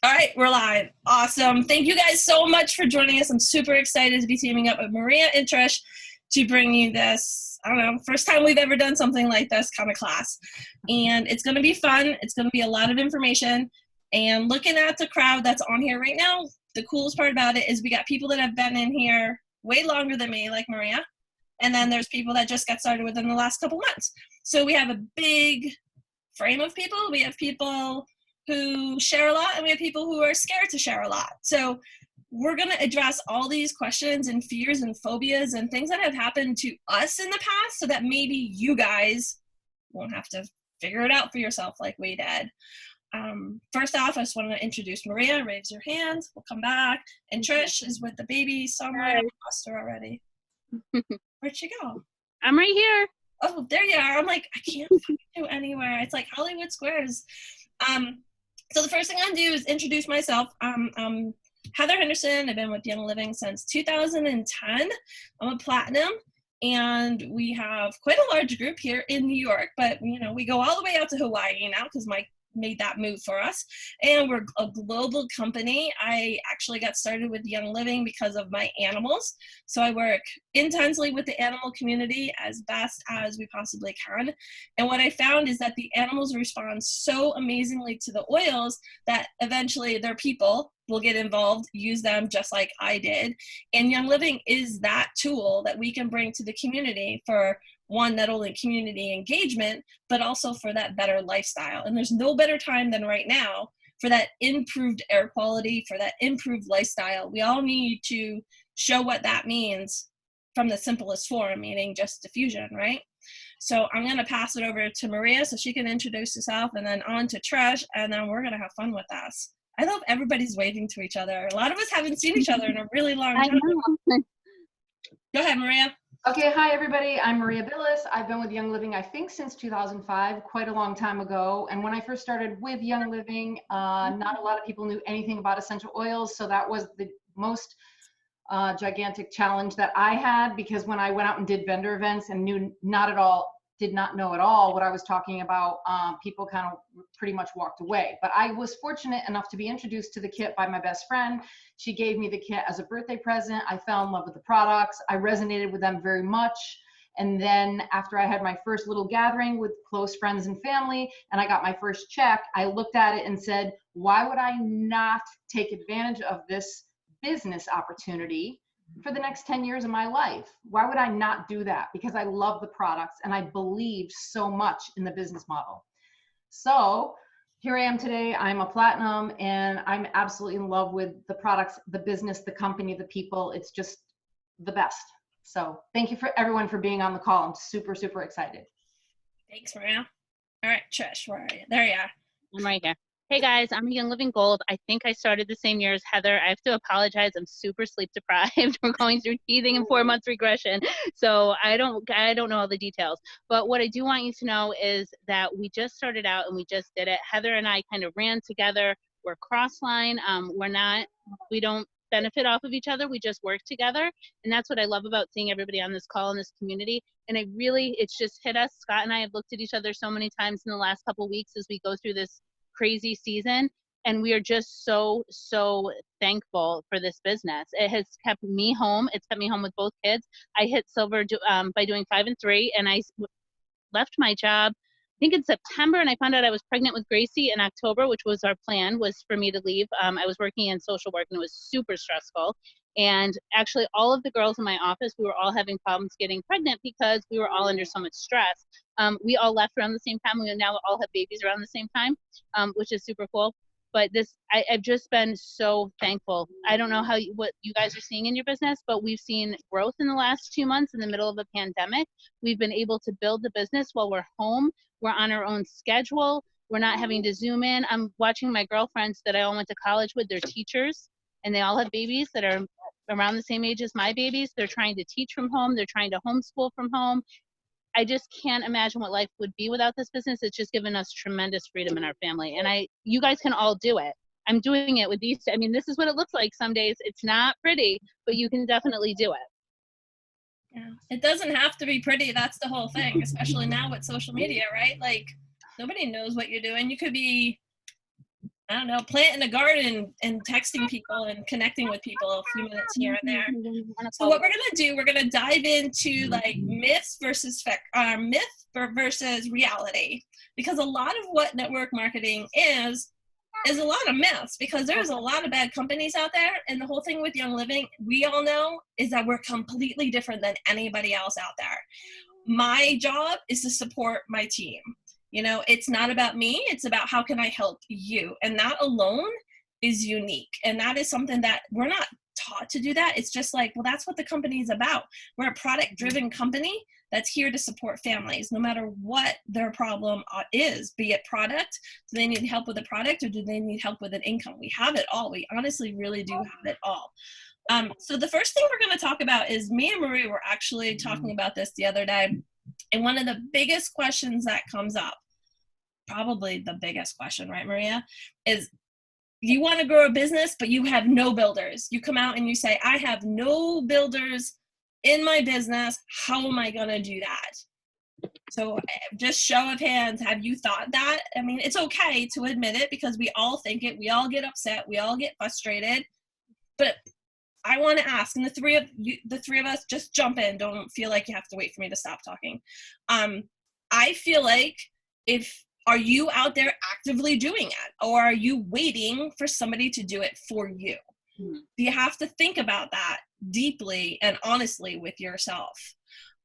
All right, we're live. Awesome. Thank you guys so much for joining us. I'm super excited to be teaming up with Maria and Trish to bring you this, I don't know, first time we've ever done something like this kind of class. And it's going to be fun. It's going to be a lot of information. And looking at the crowd that's on here right now, the coolest part about it is we got people that have been in here way longer than me, like Maria. And then there's people that just got started within the last couple months. So we have a big frame of people. We have people who share a lot, and we have people who are scared to share a lot. So we're going to address all these questions and fears and phobias and things that have happened to us in the past so that maybe you guys won't have to figure it out for yourself like we did. First off, I just want to introduce Maria. Raise your hand. We'll come back. And Trish is with the baby somewhere. I lost her already. Where'd she go? I'm right here. Oh, there you are. I'm like, I can't find you anywhere. It's like Hollywood Squares. So the first thing I'm going to do is introduce myself. I'm Heather Henderson. I've been with Young Living since 2010. I'm a platinum, and we have quite a large group here in New York, but you know, we go all the way out to Hawaii now because Mike made that move for us, and we're a global company. I actually got started with Young Living because of my animals, so I work intensely with the animal community as best as we possibly can. And what I found is that the animals respond so amazingly to the oils that eventually their people will get involved, use them just like I did. And Young Living is that tool that we can bring to the community for one, not only community engagement, but also for that better lifestyle. And there's no better time than right now for that improved air quality, for that improved lifestyle. We all need to show what that means from the simplest form, meaning just diffusion, right? So I'm going to pass it over to Maria so she can introduce herself, and then on to Trish, and then we're going to have fun with us. I love everybody's waving to each other. A lot of us haven't seen each other in a really long time. Go ahead, Maria. Okay, hi everybody, I'm Maria Billis. I've been with Young Living, I think since 2005, quite a long time ago. And when I first started with Young Living, not a lot of people knew anything about essential oils. So that was the most gigantic challenge that I had, because when I went out and did vendor events and did not know at all what I was talking about, people kind of pretty much walked away. But I was fortunate enough to be introduced to the kit by my best friend. She gave me the kit as a birthday present. I fell in love with the products. I resonated with them very much. And then after I had my first little gathering with close friends and family, and I got my first check, I looked at it and said, why would I not take advantage of this business opportunity for the next 10 years of my life? Why would I not do that? Because I love the products and I believe so much in the business model. So here I am today. I'm a platinum and I'm absolutely in love with the products, the business, the company, the people. It's just the best. So thank you for everyone for being on the call. I'm super, super excited. Thanks, Maria. All right, Trish, where are you? There you are. I'm right here. Hey guys, I'm Young Living Gold. I think I started the same year as Heather. I have to apologize. I'm super sleep deprived. We're going through teething and 4-month regression. So I don't know all the details. But what I do want you to know is that we just started out and we just did it. Heather and I kind of ran together. We're cross-line. We don't benefit off of each other. We just work together. And that's what I love about seeing everybody on this call in this community. And it's just hit us. Scott and I have looked at each other so many times in the last couple of weeks as we go through this crazy season, and we are just so thankful for this business. It has kept me home. It's kept me home with both kids. I hit silver by doing 5 and 3, and I left my job I think in September, and I found out I was pregnant with Gracie in October, which was our plan, was for me to leave. I was working in social work and it was super stressful. And actually all of the girls in my office, we were all having problems getting pregnant because we were all under so much stress. We all left around the same time. We now all have babies around the same time, which is super cool. But I've just been so thankful. I don't know what you guys are seeing in your business, but we've seen growth in the last 2 months in the middle of a pandemic. We've been able to build the business while we're home. We're on our own schedule. We're not having to Zoom in. I'm watching my girlfriends that I all went to college with. They're teachers, and they all have babies that are around the same age as my babies. They're trying to teach from home. They're trying to homeschool from home. I just can't imagine what life would be without this business. It's just given us tremendous freedom in our family. And you guys can all do it. I'm doing it with these. I mean, this is what it looks like some days. It's not pretty, but you can definitely do it. Yeah, it doesn't have to be pretty. That's the whole thing, especially now with social media, right? Like, nobody knows what you're doing. You could be, I don't know, planting a garden and texting people and connecting with people a few minutes here and there. So what we're gonna do, we're gonna dive into like myths versus versus reality, because a lot of what network marketing is a lot of myths, because there's a lot of bad companies out there. And the whole thing with Young Living, we all know, is that we're completely different than anybody else out there. My job is to support my team. You know, it's not about me, it's about how can I help you. And that alone is unique. And that is something that we're not taught to do that. It's just like, well, that's what the company is about. We're a product-driven company that's here to support families, no matter what their problem is, be it product. Do they need help with a product, or do they need help with an income? We have it all. We honestly really do have it all. So the first thing we're going to talk about is, me and Maria were actually talking about this the other day. And one of the biggest questions that comes up, probably the biggest question, right, Maria, is you want to grow a business, but you have no builders. You come out and you say, I have no builders in my business. How am I going to do that? So just show of hands, have you thought that? I mean, it's okay to admit it, because we all think it. We all get upset. We all get frustrated. But I want to ask, and the three of us, just jump in. Don't feel like you have to wait for me to stop talking. I feel like, are you out there actively doing it, or are you waiting for somebody to do it for you? You have to think about that deeply and honestly with yourself.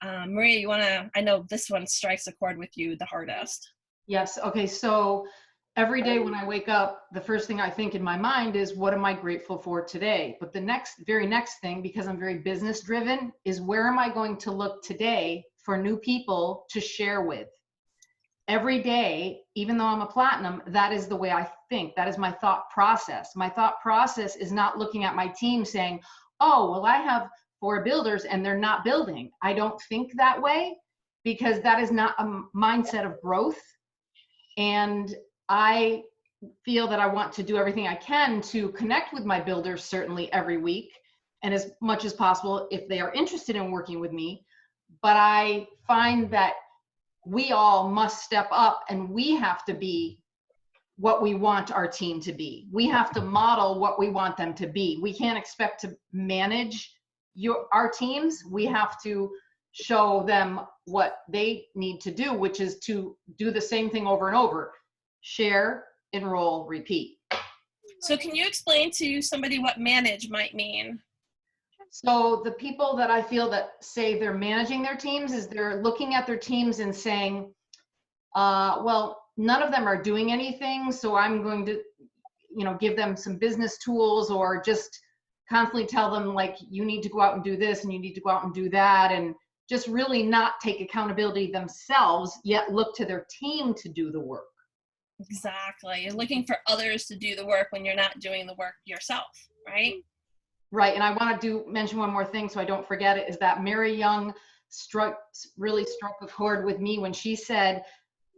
Maria, I know this one strikes a chord with you the hardest. Yes. Okay. So every day when I wake up, the first thing I think in my mind is, what am I grateful for today? But the very next thing, because I'm very business driven, is where am I going to look today for new people to share with? Every day, even though I'm a platinum, that is the way I think. That is my thought process. My thought process is not looking at my team saying, oh, well, I have 4 builders and they're not building. I don't think that way, because that is not a mindset of growth. And I feel that I want to do everything I can to connect with my builders, certainly every week, and as much as possible if they are interested in working with me. But I find that we all must step up, and we have to be what we want our team to be. We have to model what we want them to be. We can't expect to manage our teams. We have to show them what they need to do, which is to do the same thing over and over. Share, enroll, repeat. So can you explain to somebody what manage might mean? So the people that I feel that say they're managing their teams is they're looking at their teams and saying, well, none of them are doing anything, so I'm going to, give them some business tools, or just constantly tell them, like, you need to go out and do this and you need to go out and do that, and just really not take accountability themselves, yet look to their team to do the work. Exactly. You're looking for others to do the work when you're not doing the work yourself, right? Right. And I want to mention one more thing so I don't forget it, is that Mary Young really struck a chord with me when she said,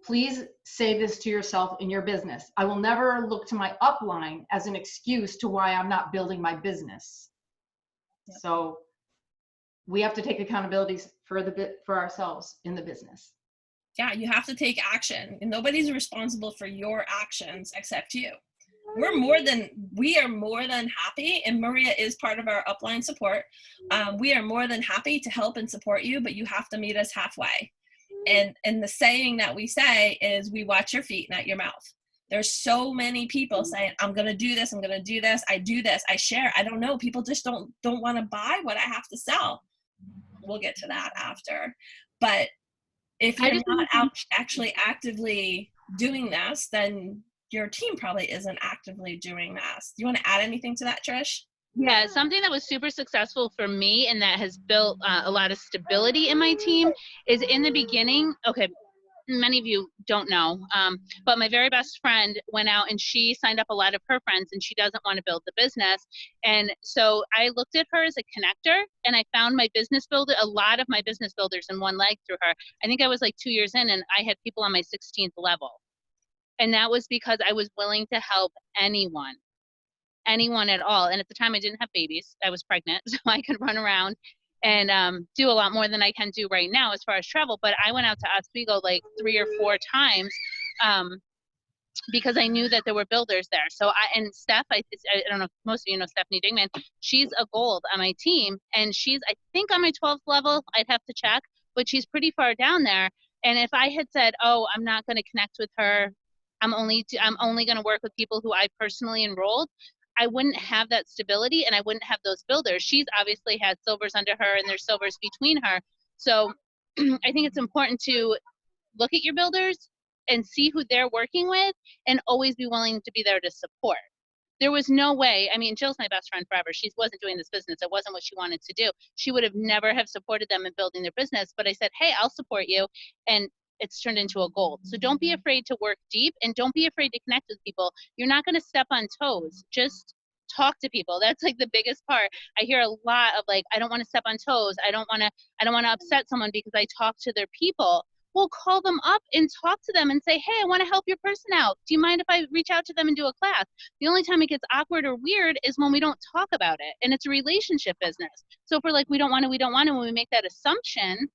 please say this to yourself in your business: I will never look to my upline as an excuse to why I'm not building my business. Yep. So we have to take accountability for ourselves in the business. Yeah, you have to take action, and nobody's responsible for your actions except you. We are more than happy, and Maria is part of our upline support. We are more than happy to help and support you, but you have to meet us halfway. And the saying that we say is, we watch your feet, not your mouth. There's so many people saying, I'm going to do this, I'm going to do this, I share. I don't know. People just don't want to buy what I have to sell. We'll get to that after. But if you're not actually actively doing this, then your team probably isn't actively doing this. Do you want to add anything to that, Trish? Yeah, something that was super successful for me and that has built a lot of stability in my team is, in the beginning, okay, many of you don't know, but my very best friend went out and she signed up a lot of her friends, and she doesn't want to build the business. And so I looked at her as a connector, and I found a lot of my business builders in one leg through her. I think I was like 2 years in, and I had people on my 16th level. And that was because I was willing to help anyone at all. And at the time I didn't have babies. I was pregnant, so I could run around and do a lot more than I can do right now as far as travel. But I went out to Oswego like 3 or 4 times because I knew that there were builders there. So and Steph, I don't know if most of you know Stephanie Dingman, she's a gold on my team, and she's, I think, on my 12th level. I'd have to check, but she's pretty far down there. And if I had said, oh, I'm not going to connect with her, I'm only going to work with people who I personally enrolled, I wouldn't have that stability, and I wouldn't have those builders. She's obviously had silvers under her, and there's silvers between her. So I think it's important to look at your builders and see who they're working with, and always be willing to be there to support. There was no way, I mean, Jill's my best friend forever. She wasn't doing this business. It wasn't what she wanted to do. She would have never have supported them in building their business. But I said, hey, I'll support you. And it's turned into a gold. So don't be afraid to work deep, and don't be afraid to connect with people. You're not going to step on toes. Just talk to people. That's like the biggest part. I hear a lot of like, I don't want to step on toes. I don't want to upset someone because I talk to their people. Well, call them up and talk to them and say, hey, I want to help your person out. Do you mind if I reach out to them and do a class? The only time it gets awkward or weird is when we don't talk about it, and it's a relationship business. So if we're like, we don't want to, when we make that assumption,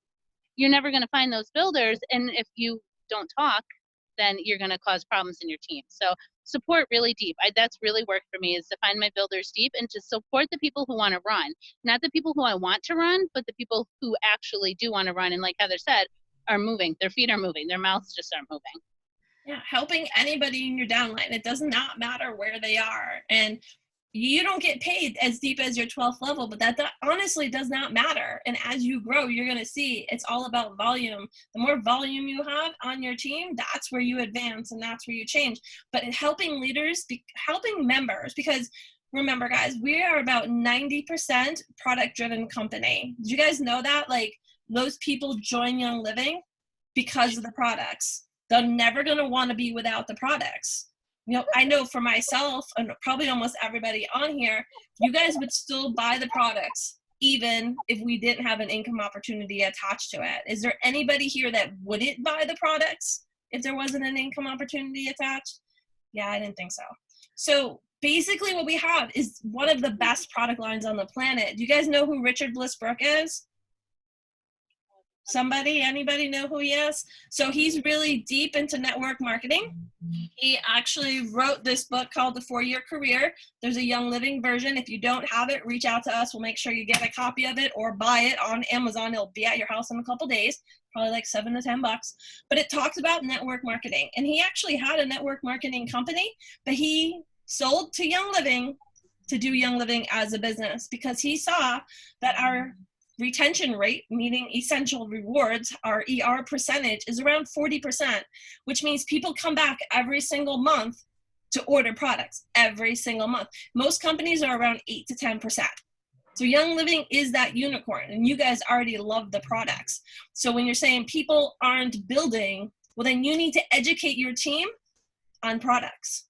you're never going to find those builders. And if you don't talk, then you're going to cause problems in your team. So support really deep. That's really worked for me, is to find my builders deep and to support the people who want to run. Not the people who I want to run, but the people who actually do want to run. And like Heather said, are moving. Their feet are moving. Their mouths just aren't moving. Yeah, helping anybody in your downline. It does not matter where they are. And you don't get paid as deep as your 12th level, but that honestly does not matter. And as you grow, you're going to see it's all about volume. The more volume you have on your team, that's where you advance and that's where you change. But in helping leaders, helping members, because remember, guys, we are about 90% product-driven company. Did you guys know that? Like, those people join Young Living because of the products. They're never going to want to be without the products. You know, I know for myself, and probably almost everybody on here, you guys would still buy the products even if we didn't have an income opportunity attached to it. Is there anybody here that wouldn't buy the products if there wasn't an income opportunity attached? Yeah, I didn't think so. So basically what we have is one of the best product lines on the planet. Do you guys know who Richard Bliss Brooke is? Anybody know who he is? So he's really deep into network marketing. He actually wrote this book called The 4-Year Career. There's a Young Living version. If you don't have it, reach out to us. We'll make sure you get a copy of it or buy it on Amazon. It'll be at your house in a couple days, probably like $7 to $10. But it talks about network marketing. And he actually had a network marketing company, but he sold to Young Living to do Young Living as a business because he saw that our retention rate, meaning essential rewards, our ER percentage is around 40%, which means people come back every single month to order products every single month. Most companies are around 8 to 10%. So Young Living is that unicorn, and you guys already love the products. So when you're saying people aren't building, well, then you need to educate your team on products.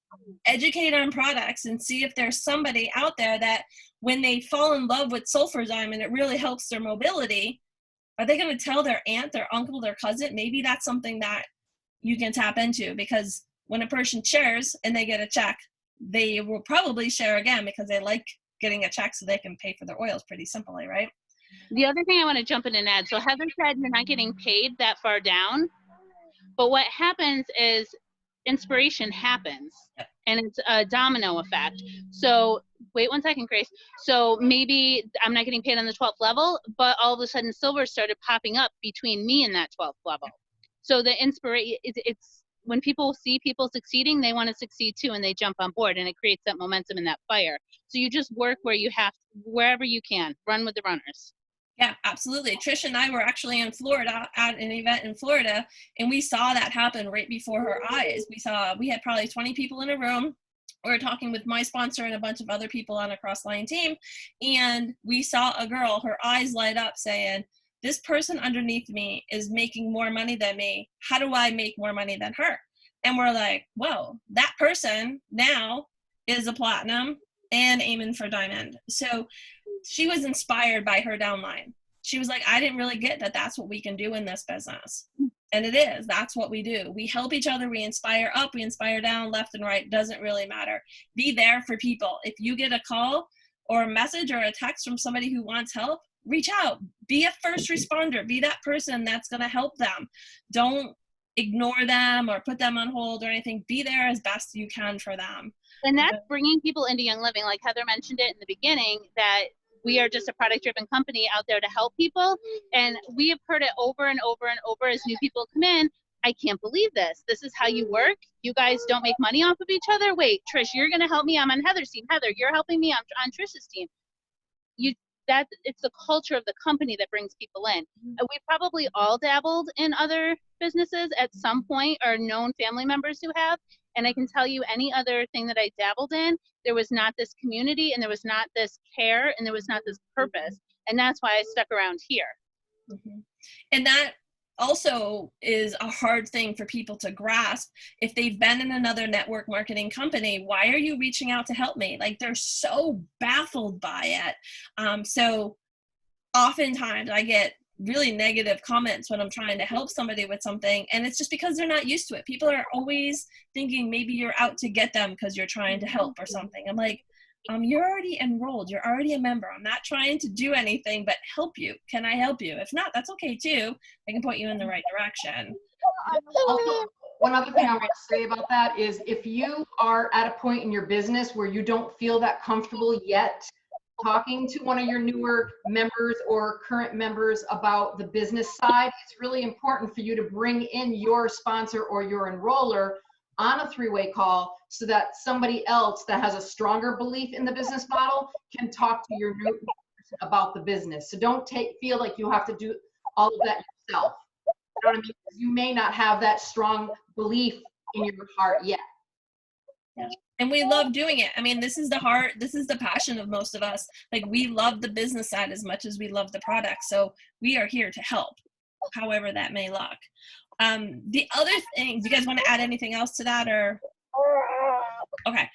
Educate on products and see if there's somebody out there that when they fall in love with Sulfurzyme and it really helps their mobility, are they going to tell their aunt, their uncle, their cousin? Maybe that's something that you can tap into, because when a person shares and they get a check, they will probably share again because they like getting a check so they can pay for their oils pretty simply, right? The other thing I want to jump in and add, so Heather said you're not getting paid that far down, but what happens is inspiration happens, and it's a domino effect. So wait one second, Grace. So maybe I'm not getting paid on the 12th level, but all of a sudden silver started popping up between me and that 12th level. So the inspiration, it's when people see people succeeding, they want to succeed too, and they jump on board, and it creates that momentum and that fire. So you just work where you have, wherever you can, run with the runners. Yeah, absolutely. Trisha and I were actually in Florida at an event in Florida, and we saw that happen right before her eyes. We had probably 20 people in a room. We were talking with my sponsor and a bunch of other people on a cross-line team, and we saw a girl, her eyes light up saying, this person underneath me is making more money than me. How do I make more money than her? And we're like, whoa, that person now is a platinum and aiming for diamond. So she was inspired by her downline. She was like, I didn't really get that that's what we can do in this business. And it is. That's what we do. We help each other. We inspire up. We inspire down, left and right. Doesn't really matter. Be there for people. If you get a call or a message or a text from somebody who wants help, reach out. Be a first responder. Be that person that's going to help them. Don't ignore them or put them on hold or anything. Be there as best you can for them. And that's bringing people into Young Living. Like Heather mentioned it in the beginning, that we are just a product-driven company out there to help people. And we have heard it over and over and over as new people come in. I can't believe this. This is how you work? You guys don't make money off of each other? Wait, Trish, you're going to help me? I'm on Heather's team. Heather, you're helping me? I'm on Trish's team. It's the culture of the company that brings people in. We probably all dabbled in other businesses at some point, or known family members who have. And I can tell you, any other thing that I dabbled in, there was not this community, and there was not this care, and there was not this purpose. And that's why I stuck around here. Mm-hmm. And that also is a hard thing for people to grasp. If they've been in another network marketing company, why are you reaching out to help me? Like, they're so baffled by it. So oftentimes I get really negative comments when I'm trying to help somebody with something, and it's just because they're not used to it. People are always thinking maybe you're out to get them because you're trying to help or something. I'm like, you're already enrolled. You're already a member. I'm not trying to do anything but help you. Can I help you? If not, that's okay too. I can point you in the right direction. Also, one other thing I want to say about that is, if you are at a point in your business where you don't feel that comfortable yet talking to one of your newer members or current members about the business side, it's really important for you to bring in your sponsor or your enroller on a three-way call, so that somebody else that has a stronger belief in the business model can talk to your new person about the business. So don't feel like you have to do all of that yourself. You know what I mean? You may not have that strong belief in your heart yet. Yeah. And we love doing it. I mean, this is the heart, this is the passion of most of us. Like, we love the business side as much as we love the product. So we are here to help, however that may look. The other thing, do you guys want to add anything else to that, or? Okay.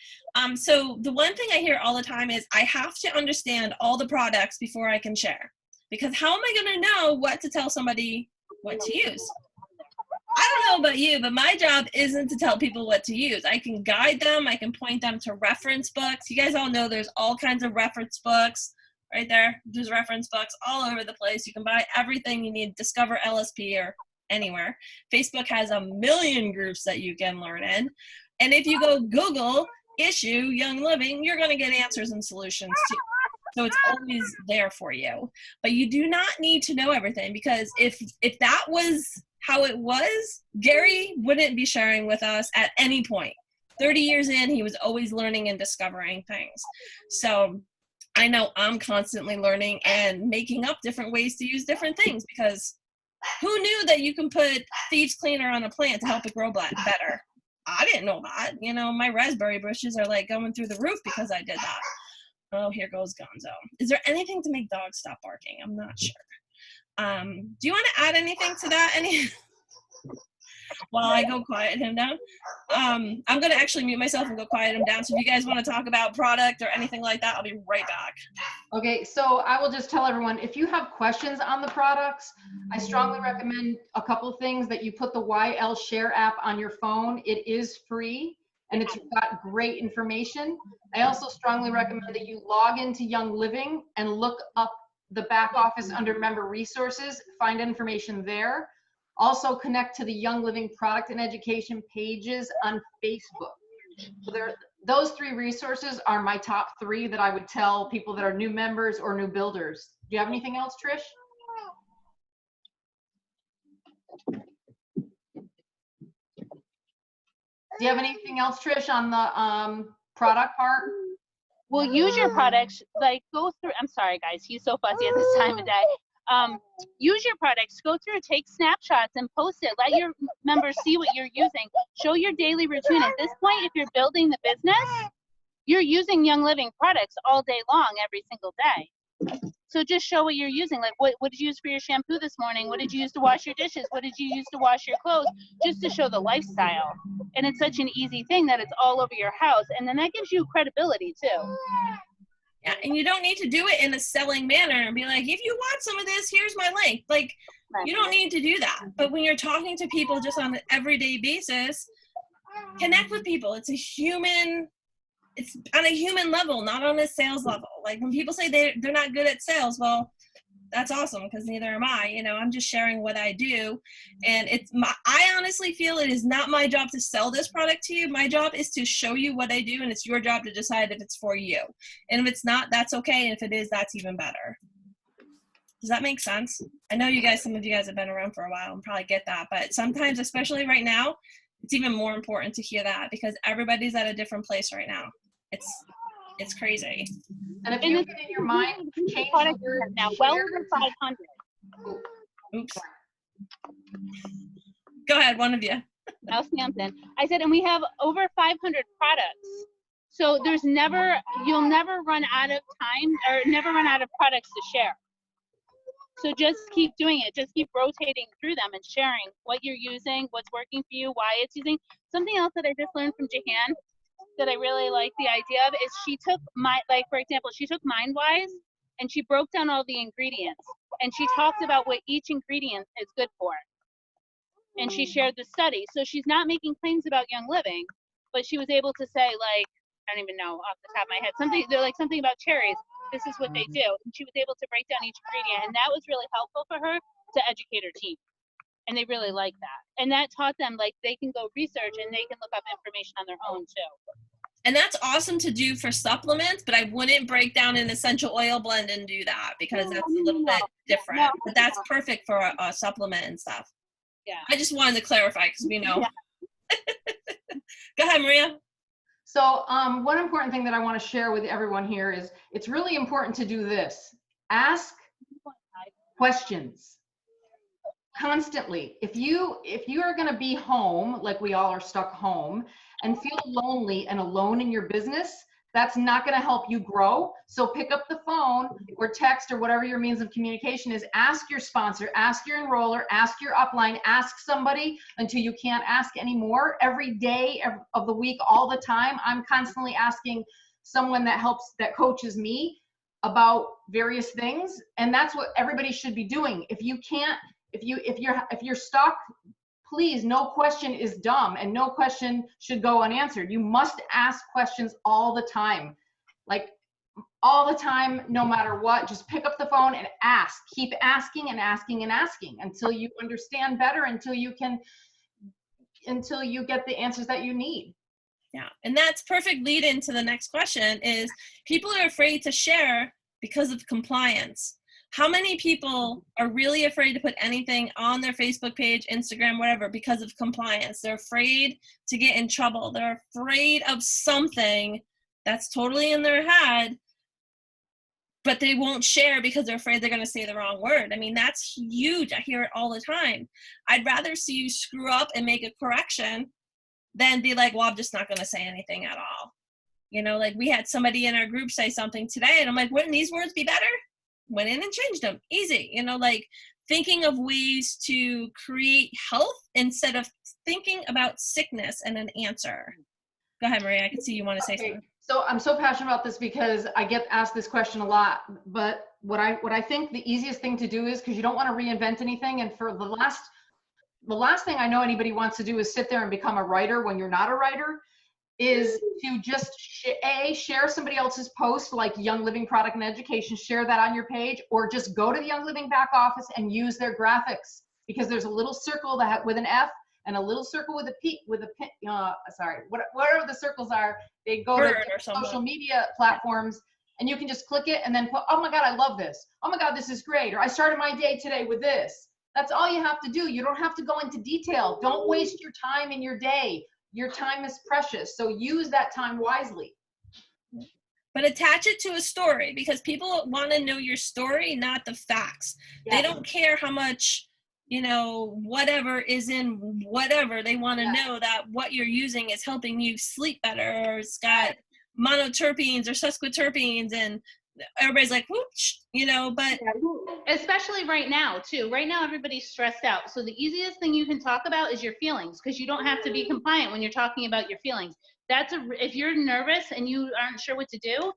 So the one thing I hear all the time is, I have to understand all the products before I can share, because how am I going to know what to tell somebody what to use? I don't know about you, but my job isn't to tell people what to use. I can guide them. I can point them to reference books. You guys all know there's all kinds of reference books right there. There's reference books all over the place. You can buy everything you need. Discover LSP or anywhere. Facebook has a million groups that you can learn in. And if you go Google issue Young Living, you're going to get answers and solutions too. So it's always there for you. But you do not need to know everything, because if that was how it was, Gary wouldn't be sharing with us at any point. 30 years in, he was always learning and discovering things. So I know I'm constantly learning and making up different ways to use different things, because who knew that you can put thieves cleaner on a plant to help it grow better? I didn't know that. You know, my raspberry bushes are like going through the roof because I did that. Oh, here goes Gonzo. Is there anything to make dogs stop barking? I'm not sure. Do you want to add anything to that? While I go quiet him down? I'm going to actually mute myself and go quiet him down. So if you guys want to talk about product or anything like that, I'll be right back. Okay, so I will just tell everyone, if you have questions on the products, I strongly recommend a couple things: that you put the YL Share app on your phone. It is free and it's got great information. I also strongly recommend that you log into Young Living and look up the back office under member resources, find information there. Also connect to the Young Living product and education pages on Facebook. So those three resources are my top three that I would tell people that are new members or new builders. Do you have anything else, Trish? Do you have anything else, Trish, on the product part? Well, use your products, like go through, I'm sorry guys, he's so fussy at this time of day. Use your products, go through, take snapshots and post it. Let your members see what you're using. Show your daily routine. At this point, if you're building the business, you're using Young Living products all day long, every single day. So just show what you're using. Like, what did you use for your shampoo this morning? What did you use to wash your dishes? What did you use to wash your clothes? Just to show the lifestyle. And it's such an easy thing that it's all over your house. And then that gives you credibility too. Yeah, and you don't need to do it in a selling manner and be like, if you want some of this, here's my link. Like, you don't need to do that. But when you're talking to people just on an everyday basis, connect with people. It's on a human level, not on a sales level. Like, when people say they're not good at sales, well, that's awesome, because neither am I. You know, I'm just sharing what I do, and I honestly feel it is not my job to sell this product to you. My job is to show you what I do, and it's your job to decide if it's for you. And if it's not, that's okay. And if it is, that's even better. Does that make sense? I know some of you guys have been around for a while and probably get that, but sometimes, especially right now, it's even more important to hear that, because everybody's at a different place right now. It's crazy. And if you get in your mind, change the word now well over 500. Oops. Go ahead, one of you. Now Sampson. I said, and we have over 500 products. So you'll never run out of time or never run out of products to share. So just keep doing it. Just keep rotating through them and sharing what you're using, what's working for you, why it's using. Something else that I just learned from Jahan that I really like the idea of is she took for example, she took MindWise and she broke down all the ingredients and she talked about what each ingredient is good for. And she shared the study. So she's not making claims about Young Living, but she was able to say, like, I don't even know off the top of my head, something about cherries. This is what they do. And she was able to break down each ingredient. And that was really helpful for her to educate her team. And they really like that. And that taught them, like, they can go research and they can look up information on their own too. And that's awesome to do for supplements, but I wouldn't break down an essential oil blend and do that, because that's a little bit different. But that's perfect for a supplement and stuff. Yeah. I just wanted to clarify, because we know. Yeah. Go ahead, Maria. So one important thing that I want to share with everyone here is it's really important to do this. Ask questions constantly. If you are going to be home, like we all are stuck home, and feel lonely and alone in your business, that's not going to help you grow. So pick up the phone or text or whatever your means of communication is. Ask your sponsor, ask your enroller, ask your upline, ask somebody until you can't ask anymore. Every day of the week, all the time, I'm constantly asking someone that coaches me about various things. And that's what everybody should be doing. If you're stuck, please, no question is dumb and no question should go unanswered. You must ask questions all the time. Like all the time, no matter what, just pick up the phone and ask. Keep asking and asking and asking until you understand better, until you get the answers that you need. Yeah, and that's perfect lead into the next question is people are afraid to share because of compliance. How many people are really afraid to put anything on their Facebook page, Instagram, whatever, because of compliance? They're afraid to get in trouble. They're afraid of something that's totally in their head, but they won't share because they're afraid they're going to say the wrong word. I mean, that's huge. I hear it all the time. I'd rather see you screw up and make a correction than be like, well, I'm just not going to say anything at all. You know, like we had somebody in our group say something today, and I'm like, wouldn't these words be better? Went in and changed them. Easy. You know, like thinking of ways to create health instead of thinking about sickness and an answer. Go ahead, Maria. I can see you want to say something. So I'm so passionate about this because I get asked this question a lot, but what I think the easiest thing to do is, because you don't want to reinvent anything. And for the last thing I know anybody wants to do is sit there and become a writer when you're not a writer, is to just share somebody else's post, like Young Living Product and Education, share that on your page, or just go to the Young Living back office and use their graphics, because there's a little circle with an F and a little circle with a P, whatever the circles are. They go to social media platforms, and you can just click it and then put, oh my God, I love this. Oh my God, this is great. Or I started my day today with this. That's all you have to do. You don't have to go into detail. Don't waste your time in your day. Your time is precious, so use that time wisely. But attach it to a story, because people want to know your story, not the facts. Yeah. They don't care how much, you know, whatever is in whatever. They want to know that what you're using is helping you sleep better, or it's got monoterpenes or sesquiterpenes, and everybody's like, whoosh, you know, but especially right now too. Right now everybody's stressed out. So the easiest thing you can talk about is your feelings, because you don't have to be compliant when you're talking about your feelings. If you're nervous and you aren't sure what to do,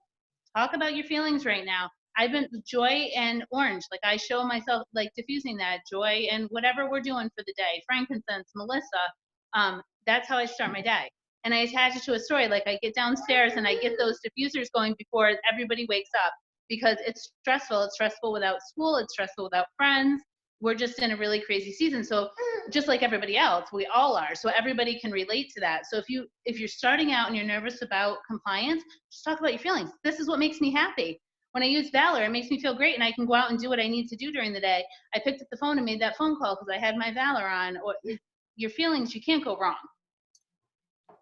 talk about your feelings right now. I've been joy and orange. Like I show myself like diffusing that joy and whatever we're doing for the day, frankincense, Melissa. That's how I start my day. And I attach it to a story. Like I get downstairs and I get those diffusers going before everybody wakes up, because it's stressful. It's stressful without school. It's stressful without friends. We're just in a really crazy season. So just like everybody else, we all are. So everybody can relate to that. So if you're starting out and you're nervous about compliance, just talk about your feelings. This is what makes me happy. When I use Valor, it makes me feel great and I can go out and do what I need to do during the day. I picked up the phone and made that phone call because I had my Valor on. Or your feelings, you can't go wrong.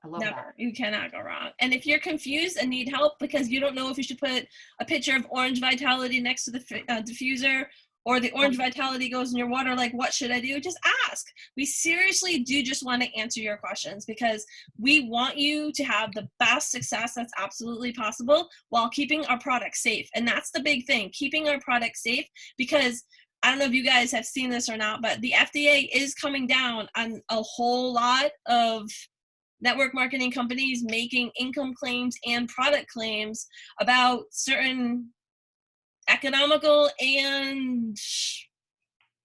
I love Never. that. You cannot go wrong. And if you're confused and need help because you don't know if you should put a picture of orange vitality next to the diffuser, or the orange vitality goes in your water, like, what should I do? Just ask. We seriously do just want to answer your questions because we want you to have the best success that's absolutely possible while keeping our product safe. And that's the big thing, keeping our product safe, because I don't know if you guys have seen this or not, but the FDA is coming down on a whole lot of network marketing companies making income claims and product claims about certain economical and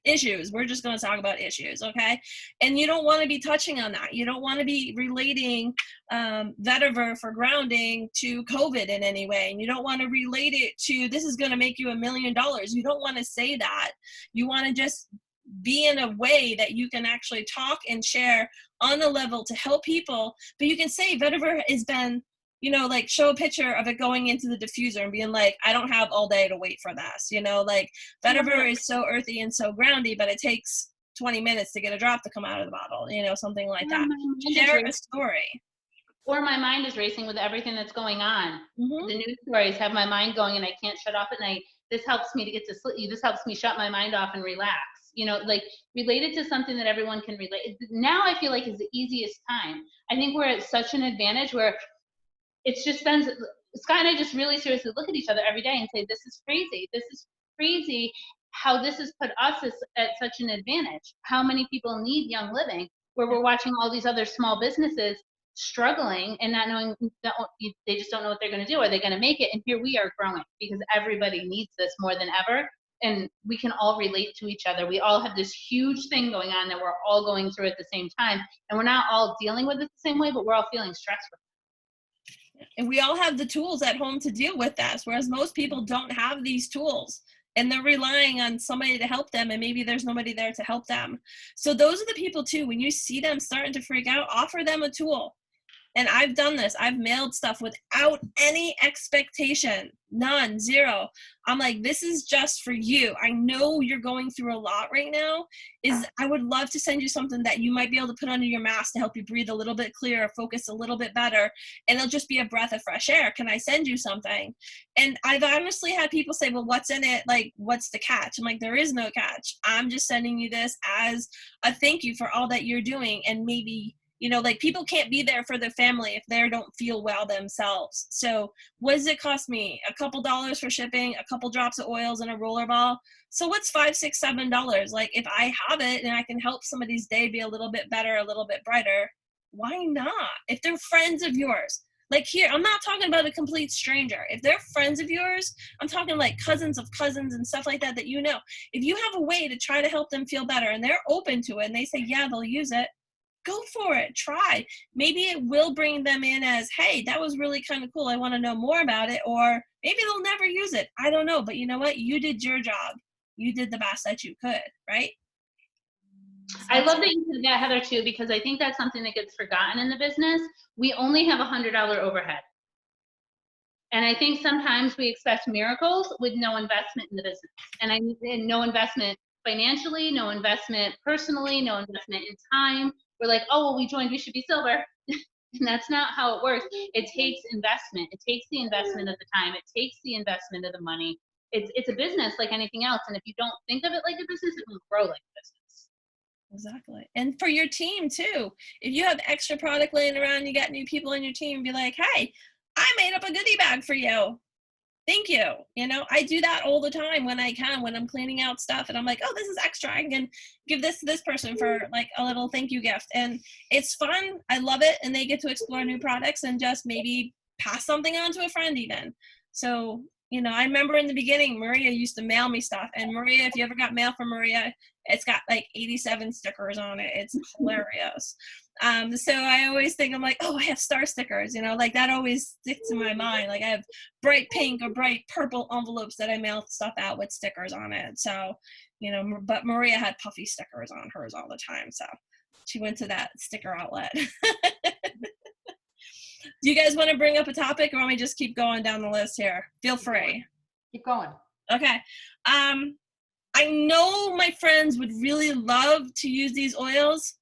issues. We're just going to talk about issues, okay? And you don't want to be touching on that. You don't want to be relating vetiver for grounding to COVID in any way. And you don't want to relate it to, this is going to make you $1 million. You don't want to say that. You want to just be in a way that you can actually talk and share on a level to help people. But you can say vetiver has been, you know, like show a picture of it going into the diffuser and being like, I don't have all day to wait for this. You know, like vetiver is so earthy and so groundy, but it takes 20 minutes to get a drop to come out of the bottle, you know, something like that. Share a story. Or my mind is racing with everything that's going on. Mm-hmm. The news stories have my mind going and I can't shut off at night. This helps me to get to sleep. This helps me shut my mind off and relax. You know, like related to something that everyone can relate. Now I feel like is the easiest time. I think we're at such an advantage where it's just been, Scott and I just really seriously look at each other every day and say, this is crazy. This is crazy how this has put us at such an advantage. How many people need Young Living where we're watching all these other small businesses struggling and not knowing, they just don't know what they're going to do. Are they going to make it? And here we are growing because everybody needs this more than ever. And we can all relate to each other. We all have this huge thing going on that we're all going through at the same time. And we're not all dealing with it the same way, but we're all feeling stressed. And we all have the tools at home to deal with this, whereas most people don't have these tools and they're relying on somebody to help them and maybe there's nobody there to help them. So those are the people too, when you see them starting to freak out, offer them a tool. And I've done this. I've mailed stuff without any expectation. None, zero. I'm like, this is just for you. I know you're going through a lot right now. I would love to send you something that you might be able to put under your mask to help you breathe a little bit clearer, focus a little bit better, and it'll just be a breath of fresh air. Can I send you something? And I've honestly had people say, well, what's in it? Like, what's the catch? I'm like, there is no catch. I'm just sending you this as a thank you for all that you're doing. And maybe, you know, like people can't be there for their family if they don't feel well themselves. So what does it cost me? A couple dollars for shipping, a couple drops of oils and a roller ball. So what's $5, $6, $7? Like if I have it and I can help somebody's day be a little bit better, a little bit brighter, why not? If they're friends of yours, like here, I'm not talking about a complete stranger. If they're friends of yours, I'm talking like cousins of cousins and stuff like that you know. If you have a way to try to help them feel better and they're open to it and they say, yeah, they'll use it, go for it, try. Maybe it will bring them in as, hey, that was really kind of cool. I want to know more about it. Or maybe they'll never use it. I don't know. But you know what? You did your job. You did the best that you could, right? I love that you said that, Heather, too, because I think that's something that gets forgotten in the business. We only have $100 overhead. And I think sometimes we expect miracles with no investment in the business. And no investment financially, no investment personally, no investment in time. We're like, oh, well, we joined, we should be silver. And that's not how it works. It takes investment. It takes the investment of the time. It takes the investment of the money. It's a business like anything else. And if you don't think of it like a business, it won't grow like a business. Exactly. And for your team too. If you have extra product laying around, you got new people in your team, be like, hey, I made up a goodie bag for you. Thank you. You know, I do that all the time when I can, when I'm cleaning out stuff and I'm like, oh, this is extra. I can give this to this person for like a little thank you gift. And it's fun. I love it. And they get to explore new products and just maybe pass something on to a friend even. So, you know, I remember in the beginning, Maria used to mail me stuff. And Maria, if you ever got mail from Maria, it's got like 87 stickers on it. It's hilarious. So I always think, I'm like, oh, I have star stickers, you know, like that always sticks in my mind. Like I have bright pink or bright purple envelopes that I mail stuff out with stickers on it. So, you know, but Maria had puffy stickers on hers all the time. So she went to that sticker outlet. Do you guys want to bring up a topic, or want me to just keep going down the list here? Feel free. Keep going. Okay. I know my friends would really love to use these oils,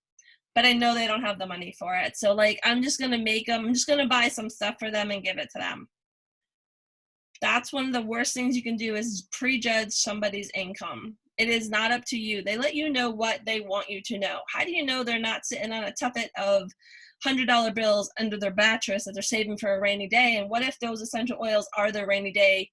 but I know they don't have the money for it. So like, I'm just going to make them. I'm just going to buy some stuff for them and give it to them. That's one of the worst things you can do, is prejudge somebody's income. It is not up to you. They let you know what they want you to know. How do you know they're not sitting on a tuffet of $100 bills under their mattress that they're saving for a rainy day? And what if those essential oils are their rainy day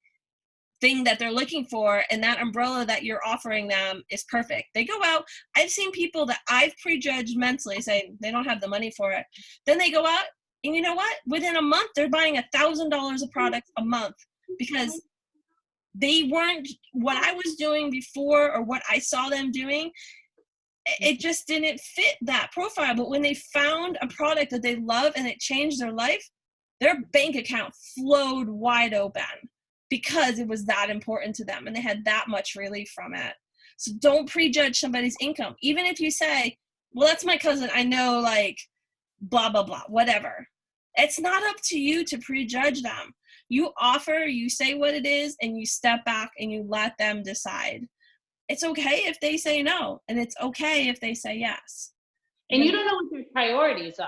thing that they're looking for, and that umbrella that you're offering them is perfect? They go out. I've seen people that I've prejudged mentally say they don't have the money for it. Then they go out, and you know what? Within a month, they're buying $1,000 of products a month, because they weren't what I was doing before or what I saw them doing. It just didn't fit that profile. But when they found a product that they love and it changed their life, their bank account flowed wide open, because it was that important to them and they had that much relief from it. So don't prejudge somebody's income. Even if you say, well, that's my cousin, I know, like, blah, blah, blah, whatever. It's not up to you to prejudge them. You offer, you say what it is, and you step back and you let them decide. It's okay if they say no, and it's okay if they say yes. And you don't know what their priorities are.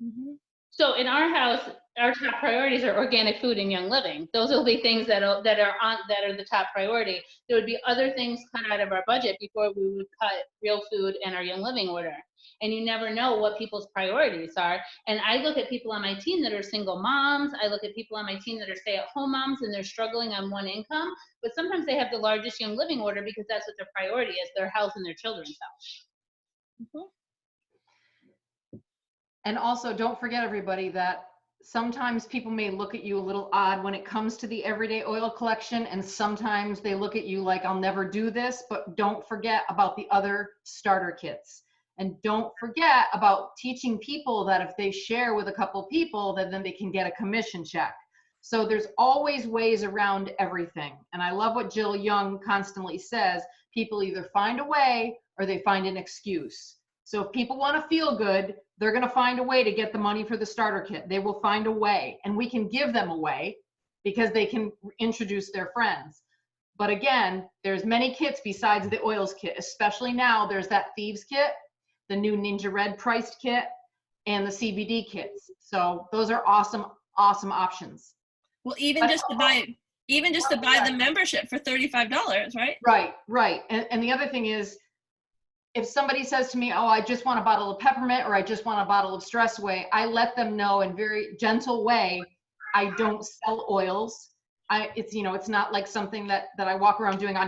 Mm-hmm. So in our house, our top priorities are organic food and Young Living. Those will be things that are the top priority. There would be other things cut out of our budget before we would cut real food and our Young Living order. And you never know what people's priorities are. And I look at people on my team that are single moms. I look at people on my team that are stay-at-home moms, and they're struggling on one income. But sometimes they have the largest Young Living order because that's what their priority is, their health and their children's health. Mm-hmm. And also, don't forget, everybody, that sometimes people may look at you a little odd when it comes to the everyday oil collection, and sometimes they look at you like, I'll never do this. But don't forget about the other starter kits. And don't forget about teaching people that if they share with a couple people, that then they can get a commission check. So there's always ways around everything. And I love what Jill Young constantly says, people either find a way or they find an excuse. So if people want to feel good, they're going to find a way to get the money for the starter kit. They will find a way, and we can give them a way because they can introduce their friends. But again, there's many kits besides the oils kit, especially now. There's that Thieves kit, the new Ninja Red priced kit, and the CBD kits. So those are awesome, awesome options. Well, even just to buy the membership for $35, right? Right. And the other thing is, if somebody says to me, oh, I just want a bottle of peppermint, or I just want a bottle of Stress Away, I let them know in very gentle way, I don't sell oils. It's not like something that I walk around doing. I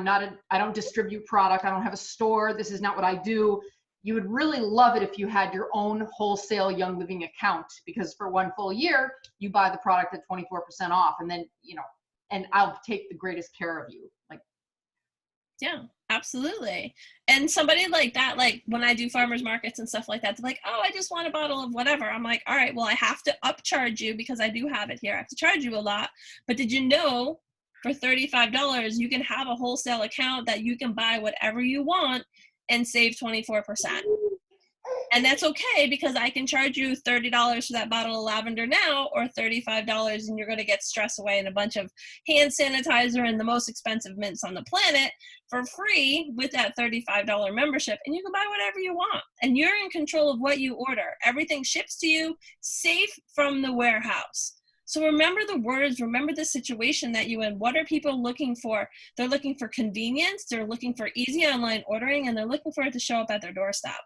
don't distribute product. I don't have a store. This is not what I do. You would really love it if you had your own wholesale Young Living account, because for one full year, you buy the product at 24% off, and then, and I'll take the greatest care of you. Yeah, absolutely. And somebody like that, like when I do farmers markets and stuff like that, they're like, oh, I just want a bottle of whatever. I'm like, all right, well, I have to upcharge you because I do have it here. I have to charge you a lot. But did you know for $35, you can have a wholesale account that you can buy whatever you want and save 24%. And that's okay, because I can charge you $30 for that bottle of lavender now, or $35, and you're going to get Stress Away and a bunch of hand sanitizer and the most expensive mints on the planet for free with that $35 membership. And you can buy whatever you want. And you're in control of what you order. Everything ships to you safe from the warehouse. So remember the words, remember the situation that you're in. What are people looking for? They're looking for convenience. They're looking for easy online ordering, and they're looking for it to show up at their doorstep.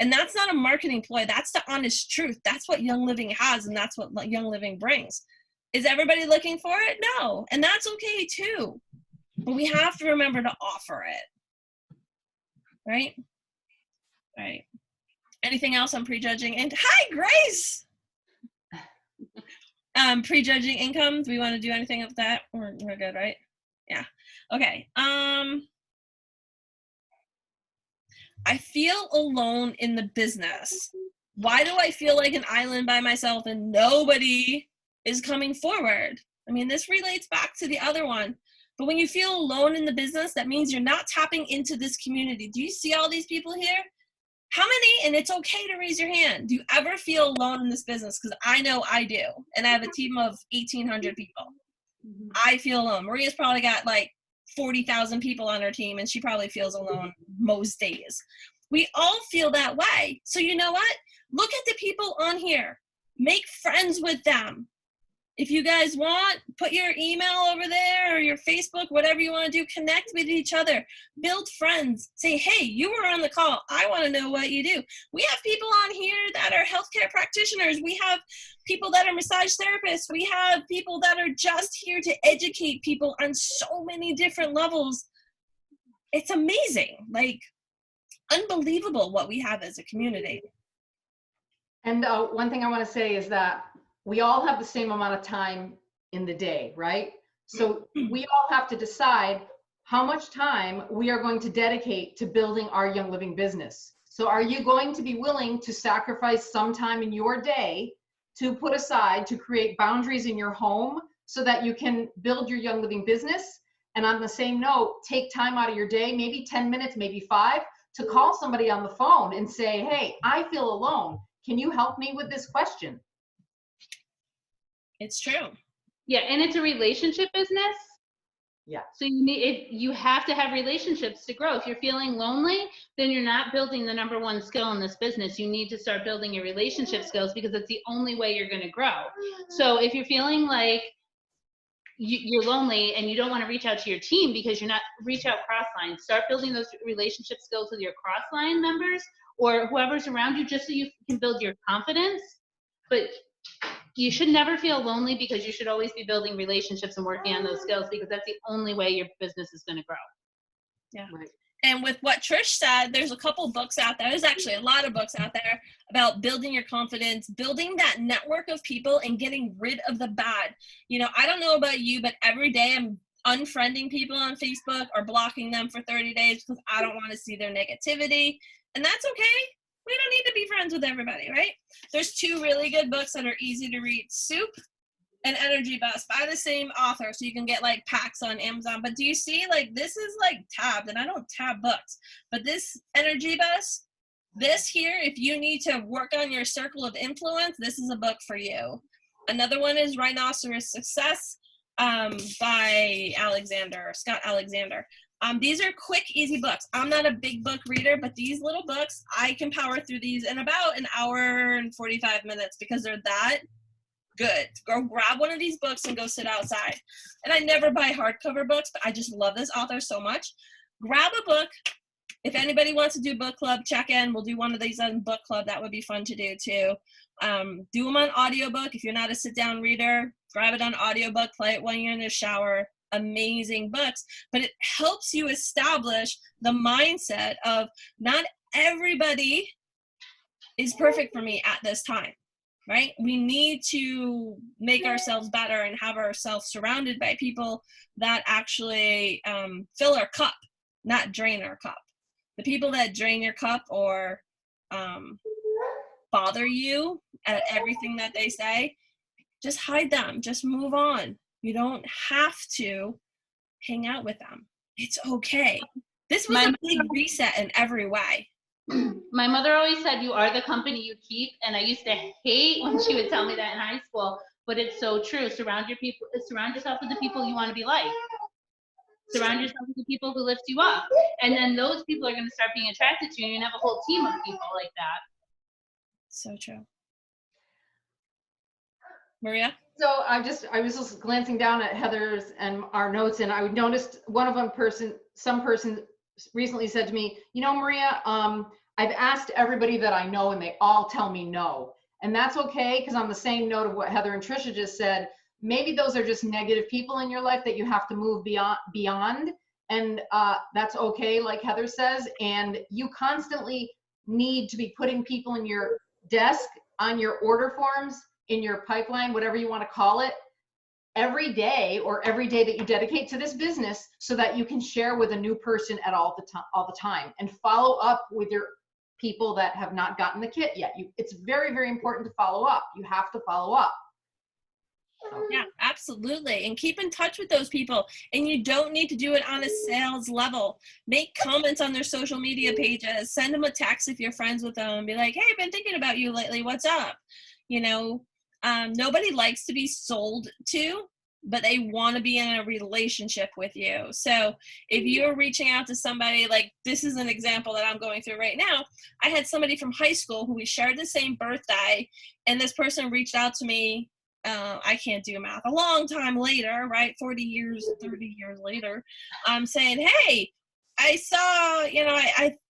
And that's not a marketing ploy. That's the honest truth. That's what Young Living has, and that's what Young Living brings. Is everybody looking for it? No. And that's okay too. But we have to remember to offer it. Right? Right. Anything else on prejudging? And hi, Grace! Prejudging income. Do we want to do anything of that? We're good, right? Yeah. Okay. I feel alone in the business. Why do I feel like an island by myself and nobody is coming forward? I mean, this relates back to the other one. But when you feel alone in the business, that means you're not tapping into this community. Do you see all these people here? How many, and it's okay to raise your hand, do you ever feel alone in this business? Because I know I do. And I have a team of 1,800 people. I feel alone. Maria's probably got like 40,000 people on her team, and she probably feels alone most days. We all feel that way. So you know what? Look at the people on here. Make friends with them. If you guys want, put your email over there or your Facebook, whatever you want to do. Connect with each other. Build friends. Say, hey, you were on the call. I want to know what you do. We have people on here that are healthcare practitioners. We have people that are massage therapists. We have people that are just here to educate people on so many different levels. It's amazing. Like, unbelievable what we have as a community. And one thing I want to say is that we all have the same amount of time in the day, right? So we all have to decide how much time we are going to dedicate to building our Young Living business. So are you going to be willing to sacrifice some time in your day to put aside to create boundaries in your home so that you can build your Young Living business? And on the same note, take time out of your day, maybe 10 minutes, maybe 5, to call somebody on the phone and say, hey, I feel alone. Can you help me with this question? It's true. Yeah, and it's a relationship business. Yeah. So you have to have relationships to grow. If you're feeling lonely, then you're not building the number one skill in this business. You need to start building your relationship skills because it's the only way you're going to grow. So if you're feeling like you're lonely and you don't want to reach out to your team because reach out cross-line. Start building those relationship skills with your cross-line members or whoever's around you just so you can build your confidence. But you should never feel lonely because you should always be building relationships and working on those skills because that's the only way your business is going to grow. Yeah. Right. And with what Trish said, there's a couple books out there. There's actually a lot of books out there about building your confidence, building that network of people and getting rid of the bad. You know, I don't know about you, but every day I'm unfriending people on Facebook or blocking them for 30 days because I don't want to see their negativity. And that's okay. We don't need to be friends with everybody, right? There's 2 really good books that are easy to read, Soup and Energy Bus, by the same author. So you can get like packs on Amazon. But do you see, like, this is like tabbed, and I don't tab books. But this Energy Bus, this here, if you need to work on your circle of influence, this is a book for you. Another one is Rhinoceros Success by Scott Alexander. These are quick, easy books. I'm not a big book reader, but these little books, I can power through these in about an hour and 45 minutes because they're that good. Go grab one of these books and go sit outside. And I never buy hardcover books, but I just love this author so much. Grab a book. If anybody wants to do book club, check in. We'll do one of these on book club. That would be fun to do too. Do them on audiobook. If you're not a sit-down reader, grab it on audiobook, play it when you're in the shower. Amazing books, but it helps you establish the mindset of not everybody is perfect for me at this time, right? We need to make ourselves better and have ourselves surrounded by people that actually fill our cup, not drain our cup. The people that drain your cup or bother you at everything that they say, just hide them, just move on. You don't have to hang out with them. It's okay. This was a big reset in every way. My mother always said, you are the company you keep. And I used to hate when she would tell me that in high school, but it's so true. Surround yourself with the people you want to be like. Surround yourself with the people who lift you up. And then those people are going to start being attracted to you and you have a whole team of people like that. So true. Maria? So I was just glancing down at Heather's and our notes, and I noticed some person recently said to me, you know, Maria, I've asked everybody that I know and they all tell me no. And that's okay, because on the same note of what Heather and Trisha just said, maybe those are just negative people in your life that you have to move beyond. And that's okay, like Heather says, and you constantly need to be putting people in your desk, on your order forms, in your pipeline, whatever you want to call it, every day that you dedicate to this business so that you can share with a new person at all the time and follow up with your people that have not gotten the kit yet. It's very, very important to follow up. You have to follow up. Yeah, absolutely. And keep in touch with those people. And you don't need to do it on a sales level. Make comments on their social media pages. Send them a text if you're friends with them. Be like, hey, I've been thinking about you lately. What's up? You know, nobody likes to be sold to, but they want to be in a relationship with you. So if you're reaching out to somebody, like this is an example that I'm going through right now. I had somebody from high school who we shared the same birthday, and this person reached out to me. I can't do math, a long time later, right? 40 years, 30 years later, I'm saying, hey, I saw, you know,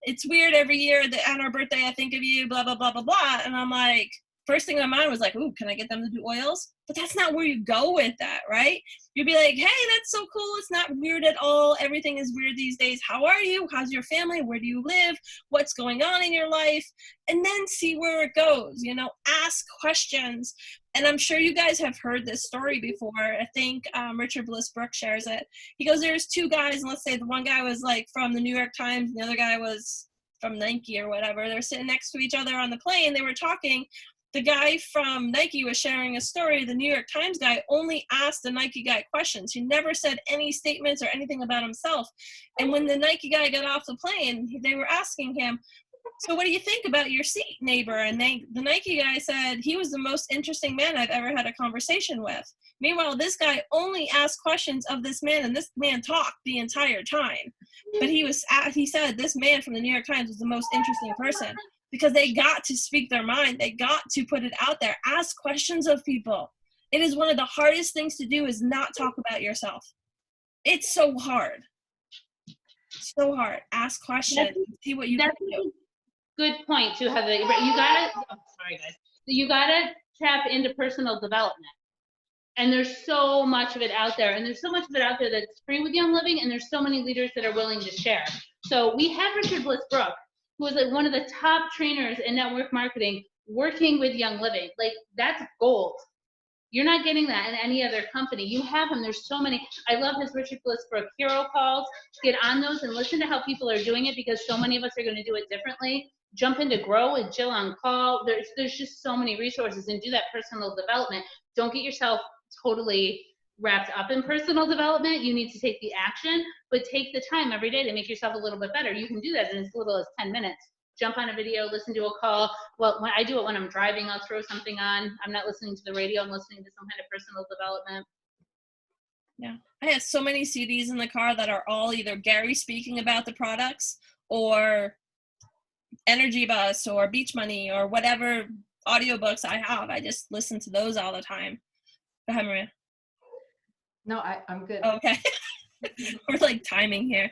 it's weird every year that on our birthday, I think of you, blah, blah, blah, blah, blah. And I'm like, first thing in my mind was like, ooh, can I get them to do oils? But that's not where you go with that, right? You'd be like, hey, that's so cool. It's not weird at all. Everything is weird these days. How are you? How's your family? Where do you live? What's going on in your life? And then see where it goes, you know, ask questions. And I'm sure you guys have heard this story before. I think Richard Bliss Brooks shares it. He goes, there's two guys, and let's say the one guy was like from the New York Times, and the other guy was from Nike or whatever. They're sitting next to each other on the plane. They were talking. The guy from Nike was sharing a story. The New York Times guy only asked the Nike guy questions. He never said any statements or anything about himself. And when the Nike guy got off the plane, they were asking him, so what do you think about your seat neighbor? And the Nike guy said he was the most interesting man I've ever had a conversation with. Meanwhile, this guy only asked questions of this man, and this man talked the entire time. But he said this man from the New York Times was the most interesting person, because they got to speak their mind. They got to put it out there. Ask questions of people. It is one of the hardest things to do, is not talk about yourself. It's so hard. So hard. Ask questions. See what you can do. Good point too, Heather. You gotta, sorry guys. You gotta tap into personal development. And there's so much of it out there. And there's so much of it out there that's free with Young Living, and there's so many leaders that are willing to share. So we have Richard Bliss Brooks, who is like one of the top trainers in network marketing, working with Young Living. Like, that's gold. You're not getting that in any other company. You have him. There's so many. I love his Richard Bliss Brooks hero calls. Get on those and listen to how people are doing it, because so many of us are going to do it differently. Jump into Grow with Jill on Call. There's just so many resources, and do that personal development. Don't get yourself totally wrapped up in personal development. You need to take the action, but take the time every day to make yourself a little bit better. You can do that in as little as 10 minutes. Jump on a video, listen to a call. Well, when I do it when I'm driving, I'll throw something on. I'm not listening to the radio. I'm listening to some kind of personal development. Yeah. I have so many CDs in the car that are all either Gary speaking about the products, or Energy Bus, or Beach Money, or whatever audiobooks I have. I just listen to those all the time. Go ahead, Maria. No, I'm good. Okay. We're like timing here.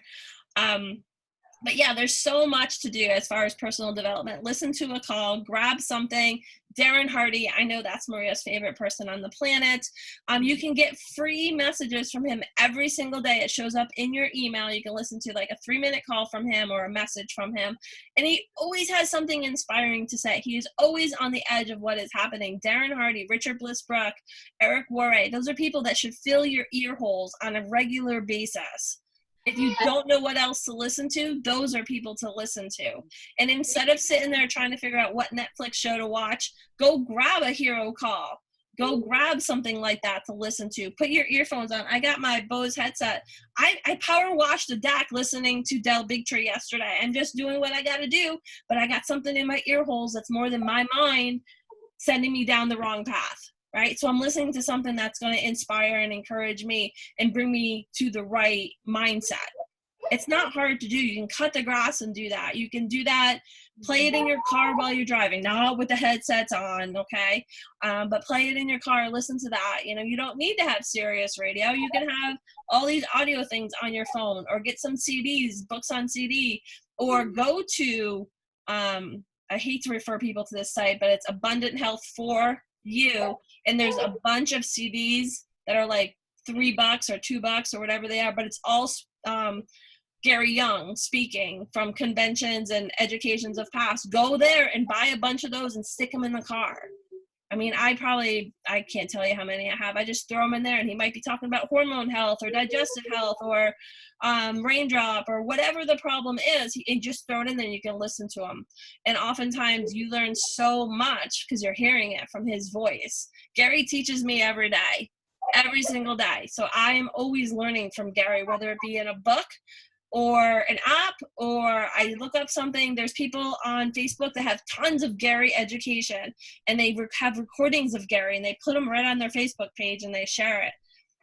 But yeah, there's so much to do as far as personal development. Listen to a call, grab something. Darren Hardy, I know that's Maria's favorite person on the planet. You can get free messages from him every single day. It shows up in your email. You can listen to like a 3-minute call from him or a message from him. And he always has something inspiring to say. He is always on the edge of what is happening. Darren Hardy, Richard Bliss Brooks, Eric Worre, those are people that should fill your ear holes on a regular basis. If you don't know what else to listen to, those are people to listen to. And instead of sitting there trying to figure out what Netflix show to watch, go grab a hero call. Go grab something like that to listen to. Put your earphones on. I got my Bose headset. I power washed the deck listening to Del Bigtree yesterday. I'm just doing what I got to do, but I got something in my ear holes that's more than my mind sending me down the wrong path. Right? So I'm listening to something that's going to inspire and encourage me and bring me to the right mindset. It's not hard to do. You can cut the grass and do that. You can do that. Play it in your car while you're driving, not with the headsets on, okay? But play it in your car. Listen to that. You know, you don't need to have Sirius radio. You can have all these audio things on your phone, or get some CDs, books on CD, or go to, I hate to refer people to this site, but it's Abundant Health for You, and there's a bunch of CDs that are like $3 or $2 or whatever they are, but it's all Gary Young speaking from conventions and educations of past. Go there and buy a bunch of those and stick them in the car, I mean, I can't tell you how many I have. I just throw them in there, and he might be talking about hormone health or digestive health or raindrop or whatever the problem is. You just throw it in there and you can listen to him. And oftentimes you learn so much because you're hearing it from his voice. Gary teaches me every day, every single day. So I am always learning from Gary, whether it be in a book or an app, or I look up something. There's people on Facebook that have tons of Gary education, and they have recordings of Gary, and they put them right on their Facebook page and they share it.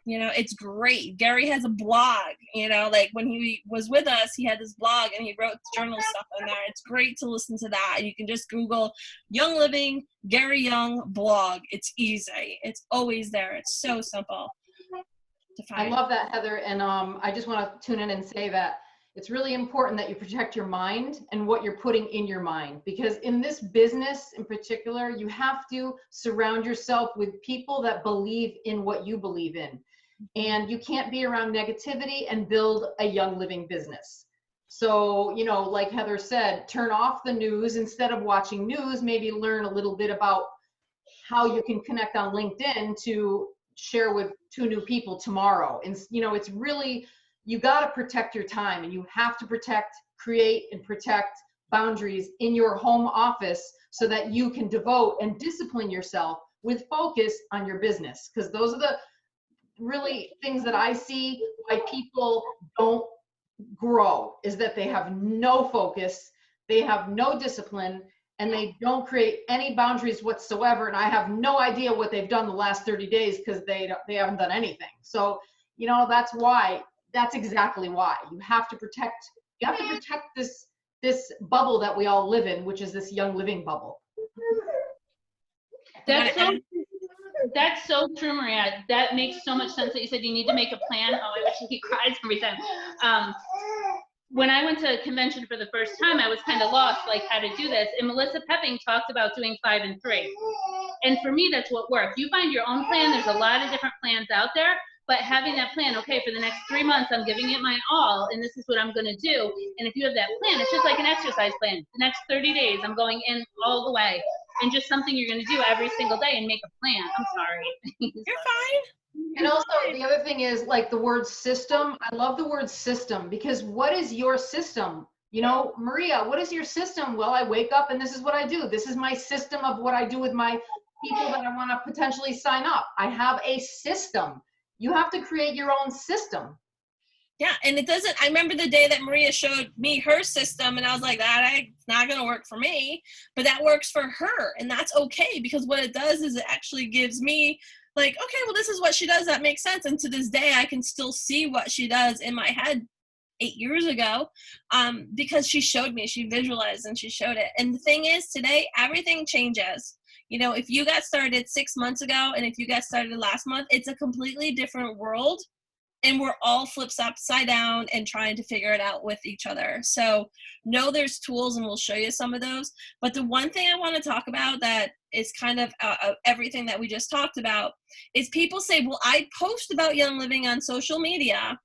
You know, it's great. Gary has a blog, you know, like when he was with us, he had this blog and he wrote journal stuff in there. It's great to listen to that. You can just Google Young Living, Gary Young blog. It's easy. It's always there. It's so simple to find. I love that, Heather. And I just want to tune in and say that it's really important that you protect your mind and what you're putting in your mind, because in this business in particular, you have to surround yourself with people that believe in what you believe in. And you can't be around negativity and build a Young Living business. So, you know, like Heather said, turn off the news. Instead of watching news, maybe learn a little bit about how you can connect on LinkedIn to share with 2 new people tomorrow. And, you know, it's really, you got to protect your time, and you have to create and protect boundaries in your home office so that you can devote and discipline yourself with focus on your business. Because those are the really things that I see why people don't grow, is that they have no focus, they have no discipline, and they don't create any boundaries whatsoever. And I have no idea what they've done the last 30 days because they haven't done anything. So, you know, that's exactly why you have to protect this bubble that we all live in, which is this Young Living bubble. That's so true, Maria. That makes so much sense that you said you need to make a plan. Oh, I wish he cries every time. When I went to a convention for the first time, I was kind of lost, like how to do this. And Melissa Pepping talked about doing 5 and 3. And for me, that's what worked. You find your own plan. There's a lot of different plans out there, but having that plan, okay, for the next 3 months, I'm giving it my all, and this is what I'm going to do. And if you have that plan, it's just like an exercise plan. The next 30 days, I'm going in all the way. And just something you're going to do every single day and make a plan. I'm sorry. You're fine. And also the other thing is, like, the word system. I love the word system, because what is your system? You know, Maria, what is your system? Well, I wake up and this is what I do. This is my system of what I do with my people that I want to potentially sign up. I have a system. You have to create your own system. Yeah, and it doesn't, I remember the day that Maria showed me her system, and I was like, it's not going to work for me, but that works for her, and that's okay, because what it does is it actually gives me, like, okay, well, this is what she does, that makes sense, and to this day, I can still see what she does in my head 8 years ago, because she showed me, she visualized, and she showed it. And the thing is, today, everything changes. You know, if you got started 6 months ago, and if you got started last month, it's a completely different world. And we're all flips upside down and trying to figure it out with each other. So know there's tools, and we'll show you some of those. But the one thing I want to talk about that is kind of everything that we just talked about is people say, well, I post about Young Living on social media.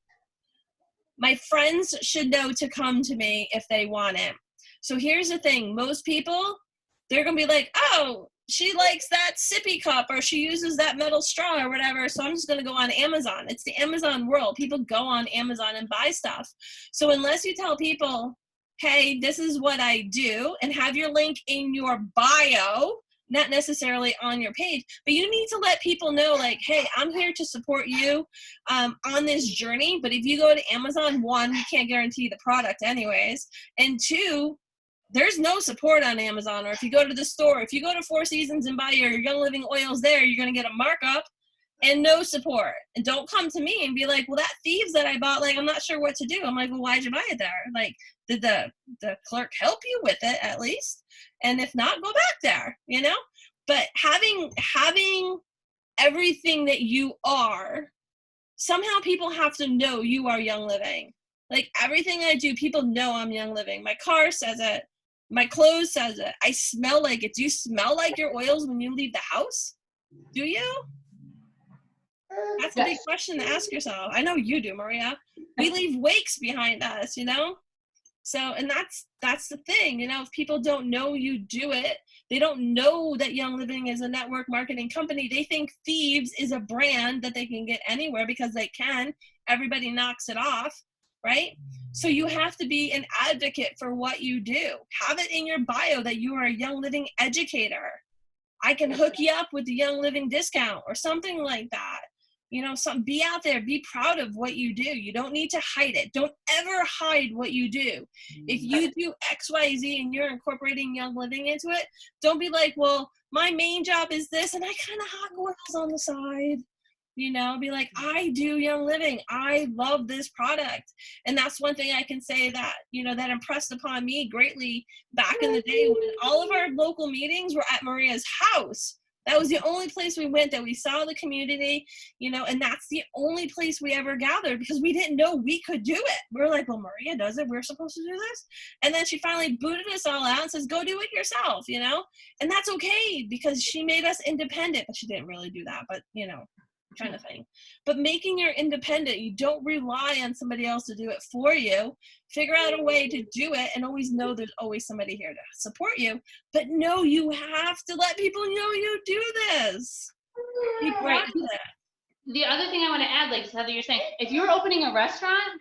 My friends should know to come to me if they want it. So here's the thing. Most people, they're going to be like, oh, she likes that sippy cup, or she uses that metal straw or whatever, so I'm just going to go on Amazon. It's the Amazon world. People go on Amazon and buy stuff. So unless you tell people, hey, this is what I do, and have your link in your bio, not necessarily on your page, but you need to let people know, like, hey, I'm here to support you on this journey. But if you go to Amazon, 1, you can't guarantee the product anyways, and 2, there's no support on Amazon. Or if you go to the store, if you go to Four Seasons and buy your Young Living oils there, you're going to get a markup and no support. And don't come to me and be like, well, that Thieves that I bought, like, I'm not sure what to do. I'm like, well, why'd you buy it there? Like, did the clerk help you with it at least? And if not, go back there, you know? But having everything that you are, somehow people have to know you are Young Living. Like, everything I do, people know I'm Young Living. My car says it. My clothes says it. I smell like it. Do you smell like your oils when you leave the house? Do you? That's a big question to ask yourself. I know you do, Maria. We leave wakes behind us, you know? So, and that's the thing, you know, if people don't know you do it, they don't know that Young Living is a network marketing company. They think Thieves is a brand that they can get anywhere because they can. Everybody knocks it off, right? So you have to be an advocate for what you do. Have it in your bio that you are a Young Living educator. I can hook you up with the Young Living discount or something like that. You know, be out there, be proud of what you do. You don't need to hide it. Don't ever hide what you do. If you do X, Y, Z and you're incorporating Young Living into it, don't be like, well, my main job is this and I kind of hot oils on the side. You know, be like, I do Young Living. I love this product. And that's one thing I can say that, you know, that impressed upon me greatly back in the day when all of our local meetings were at Maria's house. That was the only place we went that we saw the community, you know, and that's the only place we ever gathered because we didn't know we could do it. We were like, well, Maria does it. We're supposed to do this. And then she finally booted us all out and says, go do it yourself, you know, and that's okay because she made us independent, but she didn't really do that, but you know, kind of thing. But making your independent, you don't rely on somebody else to do it for you. Figure out a way to do it and always know there's always somebody here to support you. But no, you have to let people know you do this. Be great for that. The other thing I want to add, like Heather, you're saying, if you're opening a restaurant,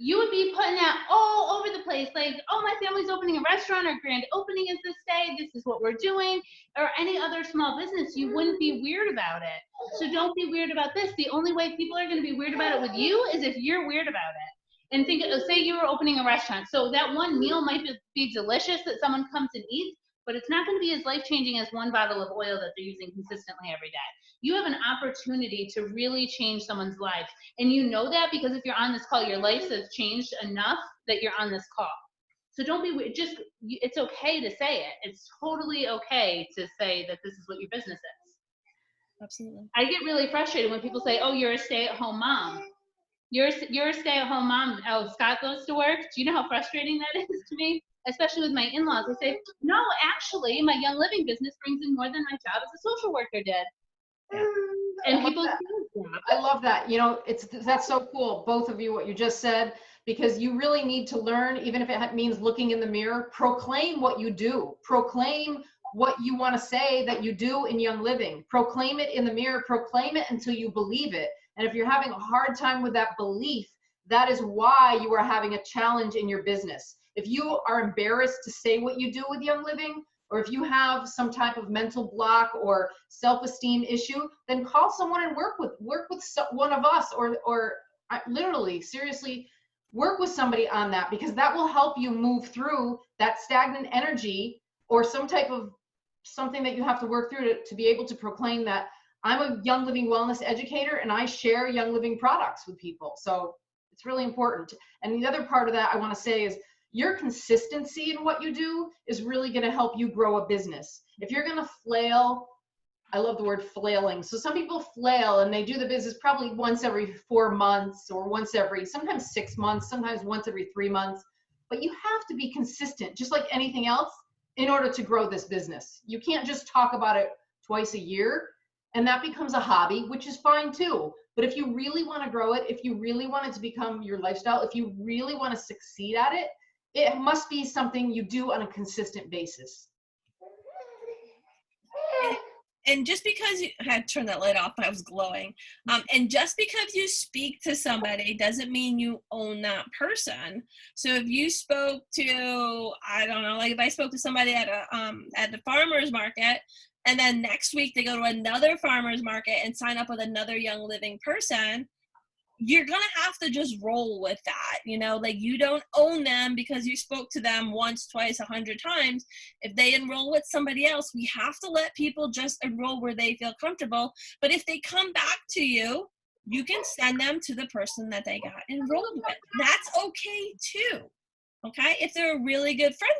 you would be putting that all over the place. Like, oh, my family's opening a restaurant, our grand opening is this day, this is what we're doing, or any other small business, you wouldn't be weird about it. So don't be weird about this. The only way people are going to be weird about it with you is if you're weird about it. And think, say you were opening a restaurant. So that one meal might be delicious that someone comes and eats, but it's not going to be as life-changing as one bottle of oil that they're using consistently every day. You have an opportunity to really change someone's life. And you know that because if you're on this call, your life has changed enough that you're on this call. So don't be weird. Just, it's okay to say it. It's totally okay to say that this is what your business is. Absolutely. I get really frustrated when people say, oh, you're a stay-at-home mom. You're a stay-at-home mom. Oh, Scott goes to work. Do you know how frustrating that is to me? Especially with my in-laws. I say, no, actually, my Young Living business brings in more than my job as a social worker did. Yeah. And people, I love that. You know, that's so cool, both of you, what you just said, because you really need to learn, even if it means looking in the mirror, proclaim what you do. Proclaim what you want to say that you do in Young Living. Proclaim it in the mirror. Proclaim it until you believe it. And if you're having a hard time with that belief, that is why you are having a challenge in your business. If you are embarrassed to say what you do with Young Living, or if you have some type of mental block or self-esteem issue, then call someone and work with one of us, or literally, seriously, work with somebody on that, because that will help you move through that stagnant energy or some type of something that you have to work through to be able to proclaim that I'm a Young Living wellness educator and I share Young Living products with people. So it's really important. And the other part of that I want to say is your consistency in what you do is really going to help you grow a business. If you're going to flail, I love the word flailing. So some people flail and they do the business probably once every 4 months or once every, sometimes 6 months, sometimes once every 3 months. But you have to be consistent, just like anything else, in order to grow this business. You can't just talk about it twice a year, and that becomes a hobby, which is fine too. But if you really want to grow it, if you really want it to become your lifestyle, if you really want to succeed at it, it must be something you do on a consistent basis. And just because I had to turn that light off, I was glowing. And just because you speak to somebody doesn't mean you own that person. So if you spoke to, I don't know, like if I spoke to somebody at the farmer's market, and then next week they go to another farmer's market and sign up with another Young Living person, you're going to have to just roll with that. You know, like you don't own them because you spoke to them once, twice, 100 times. If they enroll with somebody else, we have to let people just enroll where they feel comfortable. But if they come back to you, you can send them to the person that they got enrolled with. That's okay too. Okay. If they're a really good friend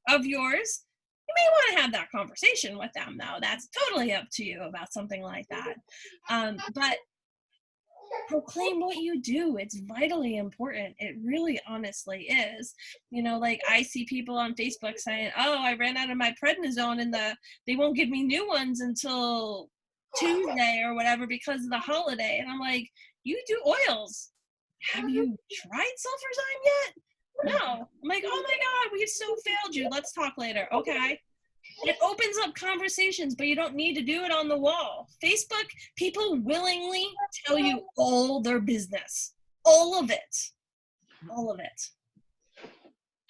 of yours, you may want to have that conversation with them though. That's totally up to you about something like that. But proclaim what you do. It's vitally important. It really honestly is. You know, like I see people on Facebook saying, oh, I ran out of my prednisone and they won't give me new ones until Tuesday or whatever because of the holiday. And I'm like, you do oils. Have you tried sulfurzyme yet? No. I'm like, oh my God, we've so failed you. Let's talk later. Okay. It opens up conversations, but you don't need to do it on the wall. Facebook, people willingly tell you all their business. All of it. All of it.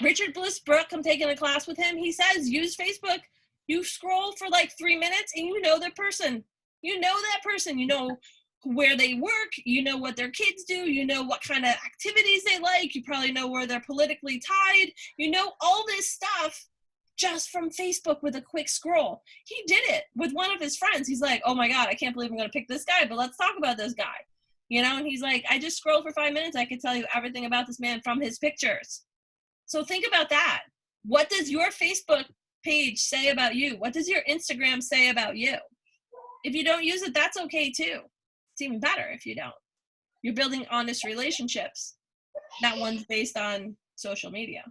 Richard Bliss Brooke, I'm taking a class with him. He says, use Facebook. You scroll for like 3 minutes and you know that person. You know that person. You know where they work. You know what their kids do. You know what kind of activities they like. You probably know where they're politically tied. You know all this stuff just from Facebook with a quick scroll. He did it with one of his friends. He's like, oh my God, I can't believe I'm going to pick this guy, but let's talk about this guy. You know, and he's like, I just scrolled for 5 minutes. I could tell you everything about this man from his pictures. So think about that. What does your Facebook page say about you? What does your Instagram say about you? If you don't use it, that's okay too. It's even better if you don't. You're building honest relationships. That one's based on social media.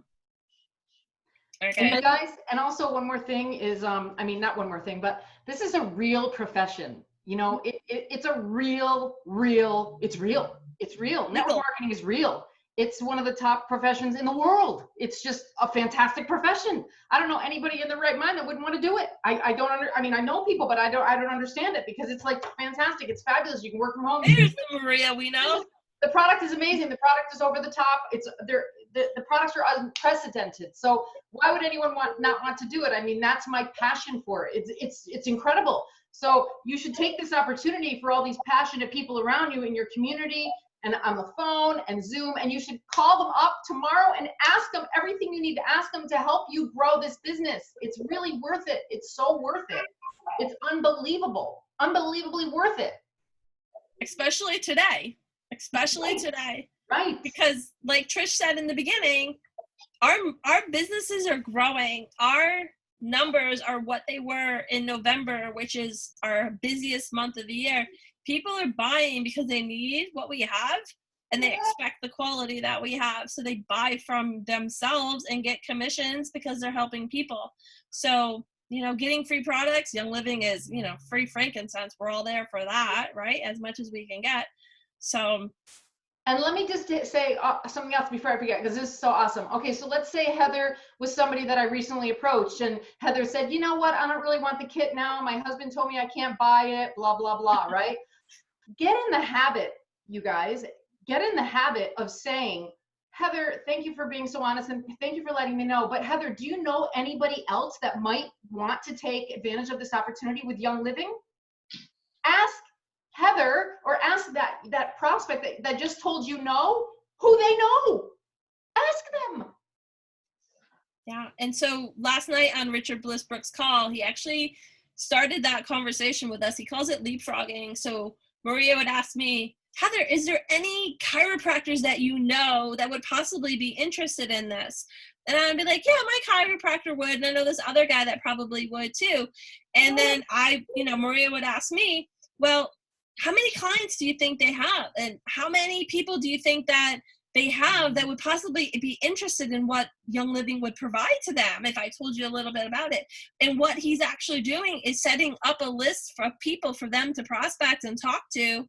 Okay. And you guys, and also one more thing is, I mean, not one more thing, but this is a real profession. You know, it's a real, it's real. Network marketing is real. It's one of the top professions in the world. It's just a fantastic profession. I don't know anybody in their right mind that wouldn't want to do it. I mean, I know people, but I don't understand it because it's like fantastic. It's fabulous. You can work from home. There's the Maria we know. The product is amazing. The product is over the top. The products are unprecedented. So why would anyone not want to do it? I mean, that's my passion for it. It's incredible. So you should take this opportunity for all these passionate people around you in your community and on the phone and Zoom, and you should call them up tomorrow and ask them everything you need to ask them to help you grow this business. It's really worth it. It's so worth it. It's unbelievable, unbelievably worth it. Especially today. Right. Because like Trish said in the beginning, our businesses are growing. Our numbers are what they were in November, which is our busiest month of the year. People are buying because they need what we have and they expect the quality that we have. So they buy from themselves and get commissions because they're helping people. So, you know, getting free products, Young Living is, you know, free frankincense. We're all there for that, right? As much as we can get. So. And let me just say something else before I forget, because this is so awesome. Okay, so let's say Heather was somebody that I recently approached, and Heather said, you know what, I don't really want the kit now. My husband told me I can't buy it, blah, blah, blah, right? Get in the habit, you guys, get in the habit of saying, Heather, thank you for being so honest, and thank you for letting me know. But Heather, do you know anybody else that might want to take advantage of this opportunity with Young Living? Ask Heather, or ask that prospect that just told you no, who they know. Ask them. Yeah, and so last night on Richard Bliss Brooks' call, he actually started that conversation with us. He calls it leapfrogging. So Maria would ask me, Heather, is there any chiropractors that you know that would possibly be interested in this? And I'd be like, yeah, my chiropractor would, and I know this other guy that probably would too. And then Maria would ask me, well, how many clients do you think they have? And how many people do you think that they have that would possibly be interested in what Young Living would provide to them if I told you a little bit about it? And what he's actually doing is setting up a list of people for them to prospect and talk to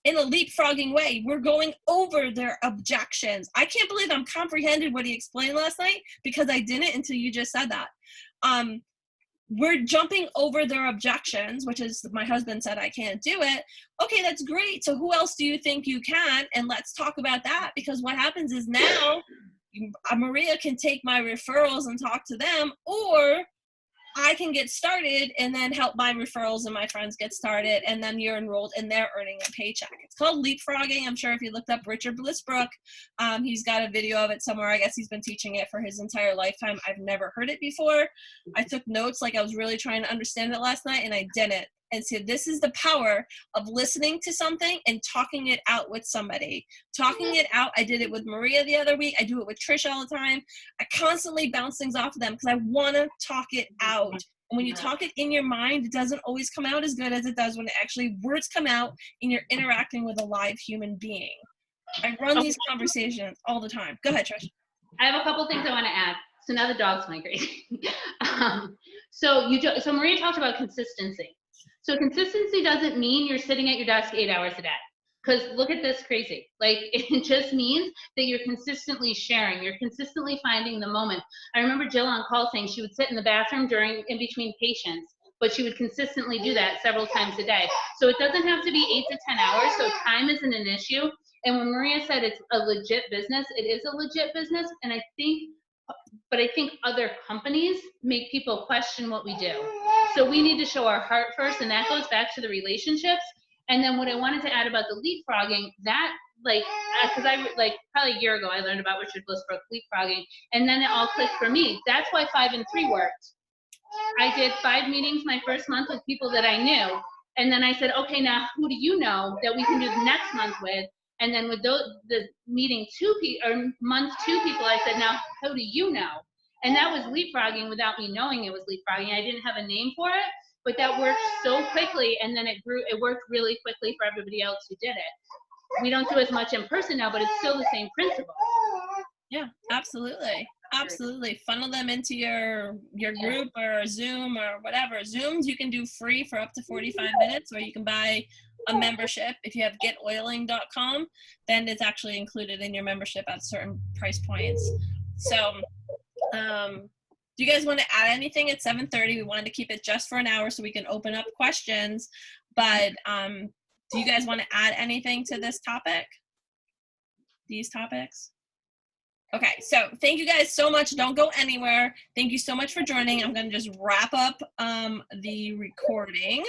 in a leapfrogging way. We're going over their objections. I can't believe I'm comprehended what he explained last night because I didn't until you just said that. We're jumping over their objections, which is my husband said I can't do it. Okay, that's great. So who else do you think you can? And let's talk about that, because what happens is now Maria can take my referrals and talk to them, or I can get started and then help my referrals and my friends get started, and then you're enrolled and they're earning a paycheck. It's called leapfrogging. I'm sure if you looked up Richard Bliss Brooke, he's got a video of it somewhere. I guess he's been teaching it for his entire lifetime. I've never heard it before. I took notes like I was really trying to understand it last night, and I didn't. And so this is the power of listening to something and talking it out with somebody. Talking it out. I did it with Maria the other week. I do it with Trisha all the time. I constantly bounce things off of them because I want to talk it out. And when you talk it in your mind, it doesn't always come out as good as it does when it actually words come out and you're interacting with a live human being. I run these conversations all the time. Go ahead, Trish. I have a couple things I want to add. So now the dog's migrating. So Maria talked about consistency. So consistency doesn't mean you're sitting at your desk 8 hours a day. Because look at this crazy. Like, it just means that you're consistently sharing. You're consistently finding the moment. I remember Jill on call saying she would sit in the bathroom in between patients, but she would consistently do that several times a day. So it doesn't have to be 8 to 10 hours. So time isn't an issue. And when Maria said it's a legit business, it is a legit business. And I think other companies make people question what we do. So we need to show our heart first, and that goes back to the relationships. And then what I wanted to add about the leapfrogging, that because I probably a year ago I learned about Richard Blissbrook leapfrogging, and then it all clicked for me. That's why 5 and 3 worked. I did 5 meetings my first month with people that I knew, and then I said, okay, now who do you know that we can do the next month with? And then with the meeting month 2 people, I said, now who do you know? And that was leapfrogging without me knowing it was leapfrogging. I didn't have a name for it, but that worked so quickly, and then it worked really quickly for everybody else who did it. We don't do as much in person now, but it's still the same principle. Yeah, absolutely. Absolutely. Funnel them into your group or Zoom or whatever. Zooms you can do free for up to 45 minutes, or you can buy a membership. If you have getoiling.com, then it's actually included in your membership at certain price points. So do you guys want to add anything at 7:30? We wanted to keep it just for an hour so we can open up questions, but do you guys want to add anything to this topic? These topics? Okay, so thank you guys so much. Don't go anywhere. Thank you so much for joining. I'm going to just wrap up the recording.